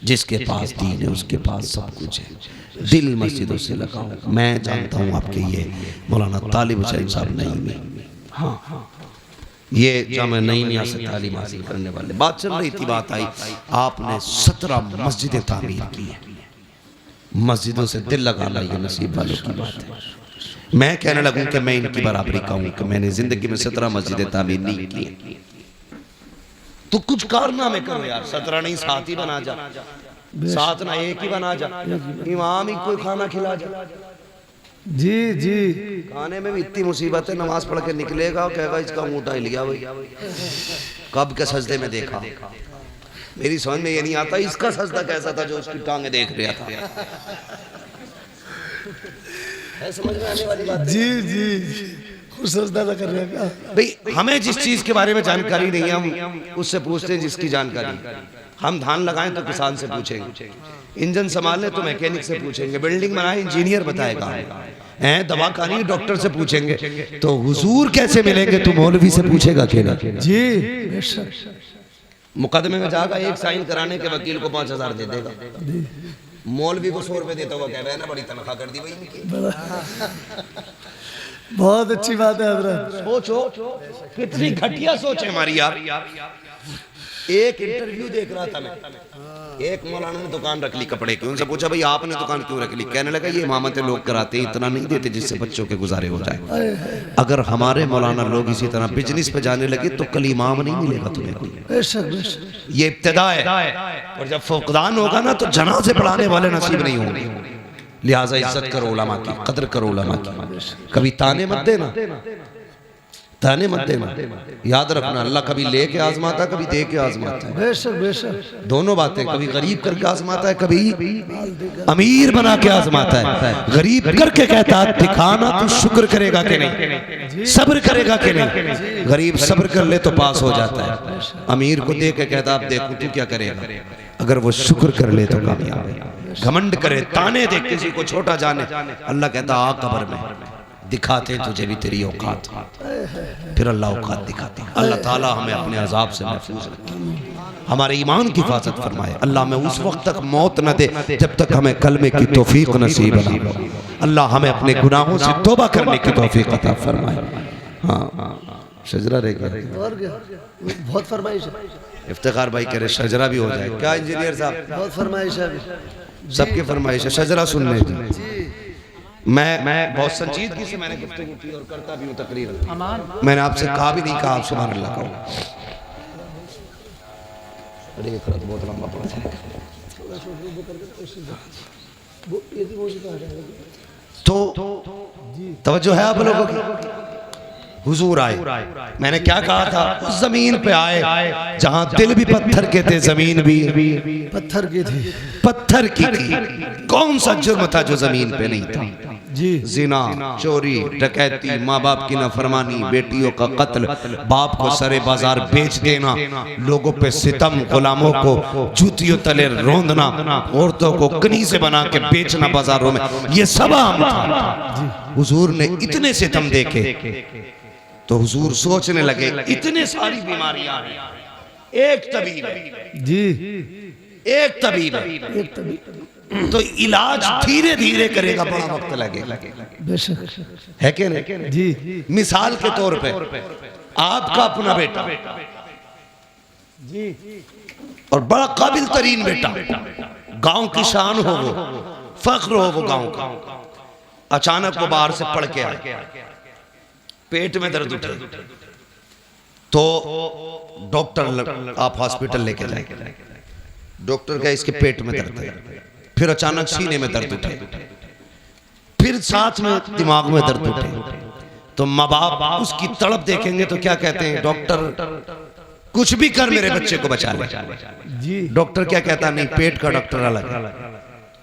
जिसके पास दीन है उसके पास सब कुछ है। दिल मस्जिदों से लगाओ। मैं जानता हूँ आपके ये मौलाना तालिब हुसैन साहब नहीं में, हाँ ये जामे नहीं से तालीम हासिल करने वाले, बात चल रही थी, बात आई, आपने 17 मस्जिदें तामीर की है। मस्जिदों से दिल लगाना ये नसीब वालों की बात है। मैं कहने लगूं कि मैं इनकी बराबरी कहूँ कि मैंने जिंदगी में 17 मस्जिदें तामीर नहीं की, तो कुछ कारनामे करो यार। 17 नहीं 7 ही बना जा, 7 ना 1 ही बना जा, इमाम ही कोई खाना खिला जा। जी जी, खाने में भी इतनी मुसीबत है, नमाज पढ़ के निकलेगा और कहेगा इसका ऊँटा हिल गया भाई, कब के सजदे में देखा। मेरी समझ में ये नहीं आता इसका सजदा कैसा था जो उसकी टांगे देख रहा था। है समझ में आने वाली बात? जी जी, खुद सजदा न कर रहे का भाई। हमें जिस चीज के बारे में जानकारी नहीं है हम उससे पूछते हैं जिसकी जानकारी। हम धान लगाएं तो किसान से पूछेंगे, इंजन संभालने तो मैकेनिक से पूछेंगे, बिल्डिंग बनाए इंजीनियर बताएगा, दवा खानी डॉक्टर से पूछेंगे, तो हुजूर कैसे मिलेंगे तो मौलवी से पूछेगा अकेला। जी, मुकदमे में जाएगा, एक साइन कराने के वकील को 5000 दे देगा, मौलवी को 100 रुपए देता हुआ कह रहा है ना बड़ी तनख्वाह कर दी भाई। बहुत अच्छी बात है हजरत। सोचो कितनी घटिया सोच है हमारी यार। एक इंटरव्यू देख रहा था मैं, एक मौलाना ने दुकान रख ली कपड़े की, उनसे पूछा भाई आपने दुकान क्यों रख ली? कहने लगा ये इमामतें लोग कराते हैं, इतना नहीं देते जिससे बच्चों के गुजारे हो जाए। अगर हमारे मौलाना लोग इसी तरह बिजनेस पे जाने लगे तो कल इमाम नहीं मिलेगा तुम्हें कोई। ये इब्तिदा है, और जब फुकदान होगा ना तो जनाजे पढ़ाने वाले नसीब नहीं होंगे। लिहाजा इज्जत करो उलमा की, कदर करो उलमा की, कभी ताने मत देना। ताने मत देना, याद रखना अल्लाह कभी लेके आजमाता है, कभी दे के आजमाता है। बेशक बेशक दोनों बातें, कभी गरीब करके आजमाता है, कभी अमीर बना के आजमाता है। गरीब करके कहता है दिखाना तू शुक्र करेगा कि नहीं, सब्र करेगा कि नहीं। गरीब सब्र कर ले तो पास हो जाता है। अमीर को दे के कहता अब देखो तू क्या करेगा, अगर वो शुक्र कर ले तो कामयाब है। घमंड करे, ताने दे, किसी को छोटा जाने, अल्लाह कहता आ कब्र में दिखाते हैं तुझे भी तेरी औकात, फिर अल्लाह औकात दिखाते हैं। अल्लाह ताला हमें अपने अजाब से महफूज रखे, हमारे ईमान की हिफाजत फरमाए। अल्लाह हमें उस वक्त तक मौत न दे जब तक हमें कलमे की तौफीक नसीब न हो। अल्लाह हमें अपने गुनाहों से तौबा करने की तौफीक अता फरमाए। हाँ शजरा रह गया, और क्या बहुत फरमाइश है। इफ्तिखार भाई कह रहे शजरा भी हो जाए क्या इंजीनियर साहब? बहुत फरमाइश है, सबकी फरमाइश है शजरा सुनने की। मैं बहुत संजीदगी से मैंने गुफ्तगू की और करता भी हूँ तकरीर। मैंने आपसे कहा भी नहीं कहा आप सुभान अल्लाह कहो। अरे ये तो बहुत लंबा पड़ा है। तो तवज्जो है आप लोगों की? हुजूर आए, मैंने क्या कहा था, उस जमीन पे आए जहां दिल भी पत्थर के थे, जमीन भी पत्थर की थी, पत्थर की थी। कौन सा जुर्म था जो जमीन पे नहीं था? जी जिना, चोरी, डकैती, माँ बाप की नाफरमानी, बेटियों का कत्ल, बाप को सरे बाजार बेच देना, लोगों पे सितम, गुलामों को जूतियों तले रोंदना, औरतों को कनीज़े बना के बेचना बाजारों में, ये सब आम था। हुजूर ने इतने सितम देखे तो हुजूर सोचने लगे इतने सारी बीमारियां हैं, एक तबीब है जी, एक तबीब है, तो इलाज धीरे धीरे करेगा, बड़ा वक्त लगेगा, बेशक है कि नहीं जी। मिसाल के तौर पे आपका अपना बेटा जी और बड़ा काबिल तरीन बेटा, गांव की शान हो वो, फख्र हो वो गांव का, अचानक वो बाहर से पढ़ के आए, पेट में दर्द उठे तो डॉक्टर आप हॉस्पिटल लेके जाए, डॉक्टर का इसके पेट में दर्द है, फिर अचानक सीने में दर्द उठे, फिर साथ में दिमाग में दर्द उठे, तो माँ बाप उसकी तड़प देखेंगे तो क्या कहते हैं, डॉक्टर कुछ भी कर मेरे बच्चे को बचा ले जी। डॉक्टर क्या कहता, नहीं पेट का डॉक्टर अलग है,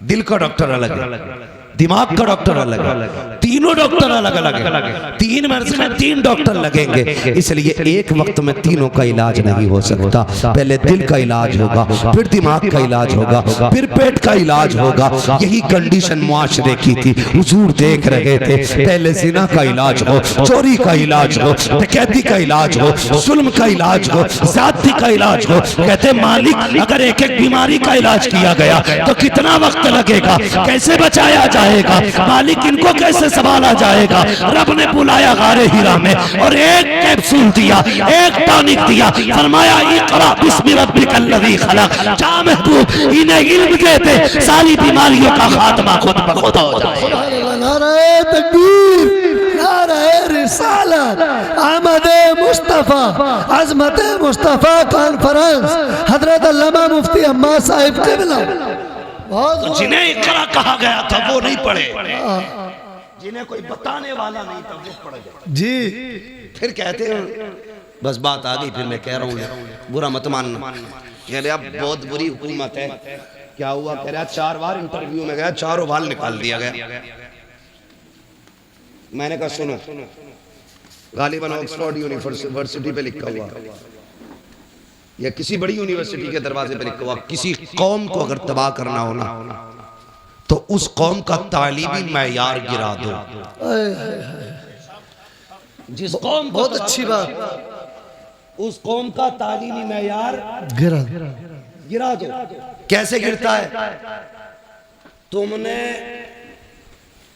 दिल का डॉक्टर अलग है, दिमाग का डॉक्टर अलग है, तीनों डॉक्टर अलग अलग है, तीन मर्ज में तीन डॉक्टर लगेंगे, इसलिए एक वक्त में तीनों का इलाज नहीं हो सकता। पहले दिल का इलाज होगा, फिर दिमाग का इलाज होगा, फिर पेट का इलाज होगा। यही कंडीशन मुआशरे की थी। हुजूर देख रहे थे पहले जिना का इलाज हो, चोरी का इलाज हो, डकैती का इलाज हो, जुल्म का इलाज हो, ज़्यादती का इलाज हो। कहते मालिक अगर एक एक बीमारी का इलाज किया गया तो कितना वक्त लगेगा, कैसे बचाया जाएगा मालिक, इनको कैसे संभाला जाएगा। रब ने बुलाया गारे हिरा में और एक कैप्सूल दिया, एक टॉनिक दिया, फरमाया इक़रा बिस्मि रब्बिकल लज़ी खलक़। जा महबूब इन्हें इल्म देते, सारी बीमारियों का खात्मा खुद ब खुद हो जाए। नारे तकबीर, नारे रिसालत, अहमद मुस्तफा, अज़मत मुस्तफा कॉन्फ्रेंस, हजरत अल्लामा मुफ्ती अम्मा साहिब क़िबला। तो जिन्हें इक़रा कहा गया था वो नहीं पढ़े, जिन्हें कोई बताने वाला नहीं था वो पढ़ गए जी। फिर कहते हैं बस बात आ गई, फिर मैं कह रहा हूँ बुरा मत मानना। कह रहे अब बहुत बुरी हुकूमत है। क्या हुआ? कह रहा 4 बार इंटरव्यू में गया, 4 बार निकाल दिया गया। मैंने कहा सुनो, गालिबन ऑक्सफोर्ड यूनिवर्सिटी पे लिखा हुआ या किसी बड़ी यूनिवर्सिटी के दरवाजे पे लिखा हुआ, किसी कौम को अगर तबाह करना हो ना तो उस कौम का तालीमी मैयार गिरा दो। जिस कौम, बहुत अच्छी बात, उस कौम का तालीमी मैयार गिरा दो। कैसे गिरता है?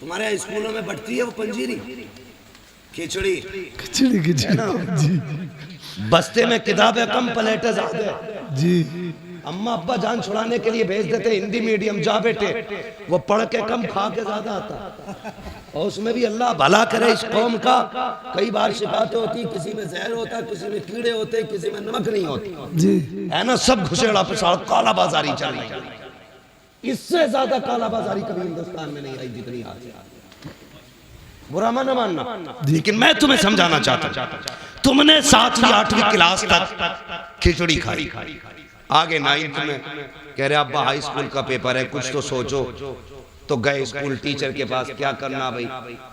तुम्हारे स्कूलों में बढ़ती है वो पंजीरी, खिचड़ी, खिचड़ी जी। बस्ते में किताबें कम, प्लेटें ज्यादा जी। अम्मा अब्बा जान छुड़ाने के लिए भेज देते हिंदी मीडियम, जा बेटे, वो पढ़ के कम खा के ज्यादा आता। और उसमें भी अल्लाह भला करे इस कौम का, कई बार शिकायतें होती, किसी में जहर होता, किसी में कीड़े होते, किसी में नमक नहीं होती जी, है ना, सब घुसेड़ा पिसाड़ काला बाजारी चल रही है। इससे ज्यादा काला बाजारी कभी हिंदुस्तान में नहीं आई जितनी आज। बुरा मत मानना, लेकिन मैं तुम्हें समझाना चाहता हूँ, तुमने 7वीं 8वीं क्लास तक खिचड़ी खाई, आगे 9th में कह रहे अब्बा हाई स्कूल का पेपर है, कुछ तो सोचो। तो गए स्कूल टीचर के पास, क्या करना भाई?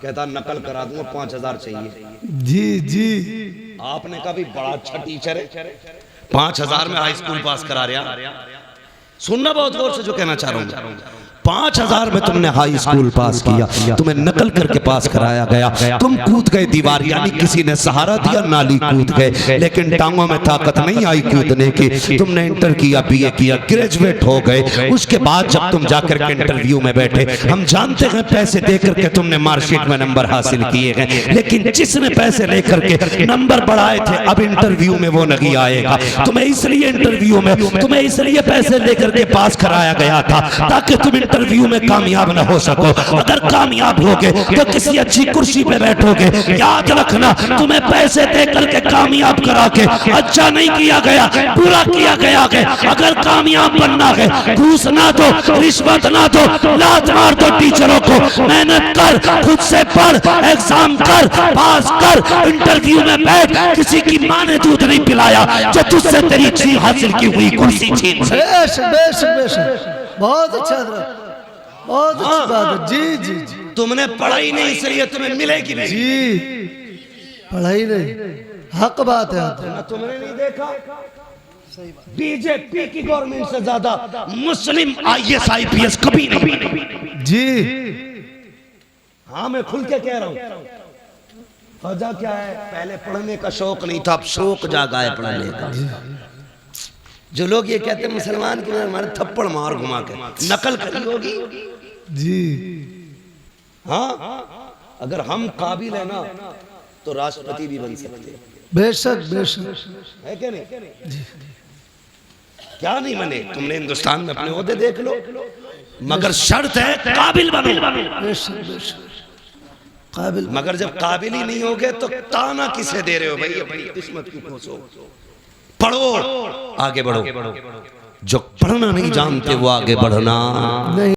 कहता नकल करा दूंगा, 5000 चाहिए। जी जी। आपने कहा भी बड़ा अच्छा टीचर है, 5000 में हाई स्कूल पास करा रहा। सुनना बहुत गौर से जो कहना चाह रहा हूँ, 5000 में तुमने हाई स्कूल पास किया, तुम्हें नकल करके पास कराया गया, तुम कूद गए दीवार, यानी किसी ने सहारा दिया, नाली कूद गए, लेकिन टांगों में ताकत नहीं आई कूदने की। तुमने इंटर किया, बीए किया, ग्रेजुएट हो गए। उसके बाद जब तुम जाकर के इंटरव्यू में बैठे, हम जानते हैं पैसे देकर के तुमने मार्कशीट में नंबर हासिल किए हैं, लेकिन जिसने पैसे लेकर के नंबर बढ़ाए थे, अब इंटरव्यू में वो नहीं आएगा। तुम्हें इसलिए इंटरव्यू में तुम्हें इसलिए पैसे लेकर के पास कराया गया था ताकि तुम इंटरव्यू में कामयाब न हो सको। अगर कामयाब होगे तो किसी अच्छी कुर्सी पे बैठोगे। याद रखना, तुम्हें पैसे दे करके कामयाब करा के अच्छा नहीं किया गया, पूरा किया गया है। अगर कामयाब बनना है, घूस ना दो, रिश्वत ना दो, लात मार दो टीचरों को, मेहनत कर, खुद से पढ़, एग्जाम कर, पास कर, इंटरव्यू में बैठ। किसी की माँ ने दूध नहीं पिलाया जो तुझसे तेरी छीन हासिल की हुई कुर्सी छीन सके। बहुत अच्छा, बहुत अच्छी बात है। जी जी जी। तुमने पढ़ाई नहीं, इसलिए तुम्हें मिलेगी नहीं। जी, पढ़ाई नहीं, हक बात है। तुमने नहीं देखा बीजेपी की गवर्नमेंट से ज्यादा मुस्लिम IAS IPS कभी नहीं। जी हाँ, मैं खुल के कह रहा हूँ। वजह क्या है? पहले पढ़ने का शौक नहीं था, अब शौक जागा है पढ़ने का। जो लोग ये कहते हैं मुसलमान की हमारे थप्पड़ मार घुमा के नकल करी होगी। जी हाँ, अगर हम काबिल है ना तो राष्ट्रपति भी बन सकते हैं। बेशक बेशक, है क्या नहीं? क्या नहीं बने? तुमने हिंदुस्तान में अपने ओहदे देख लो, मगर शर्त है काबिल बनो। बेशक बेशक, काबिल। मगर जब काबिल ही नहीं होगे तो ताना किसे दे रहे हो भाई? अपनी किस्मत की कोसो। पढ़ो, आगे बढ़ो। जो पढ़ना नहीं जानते वो आगे बढ़ना नहीं।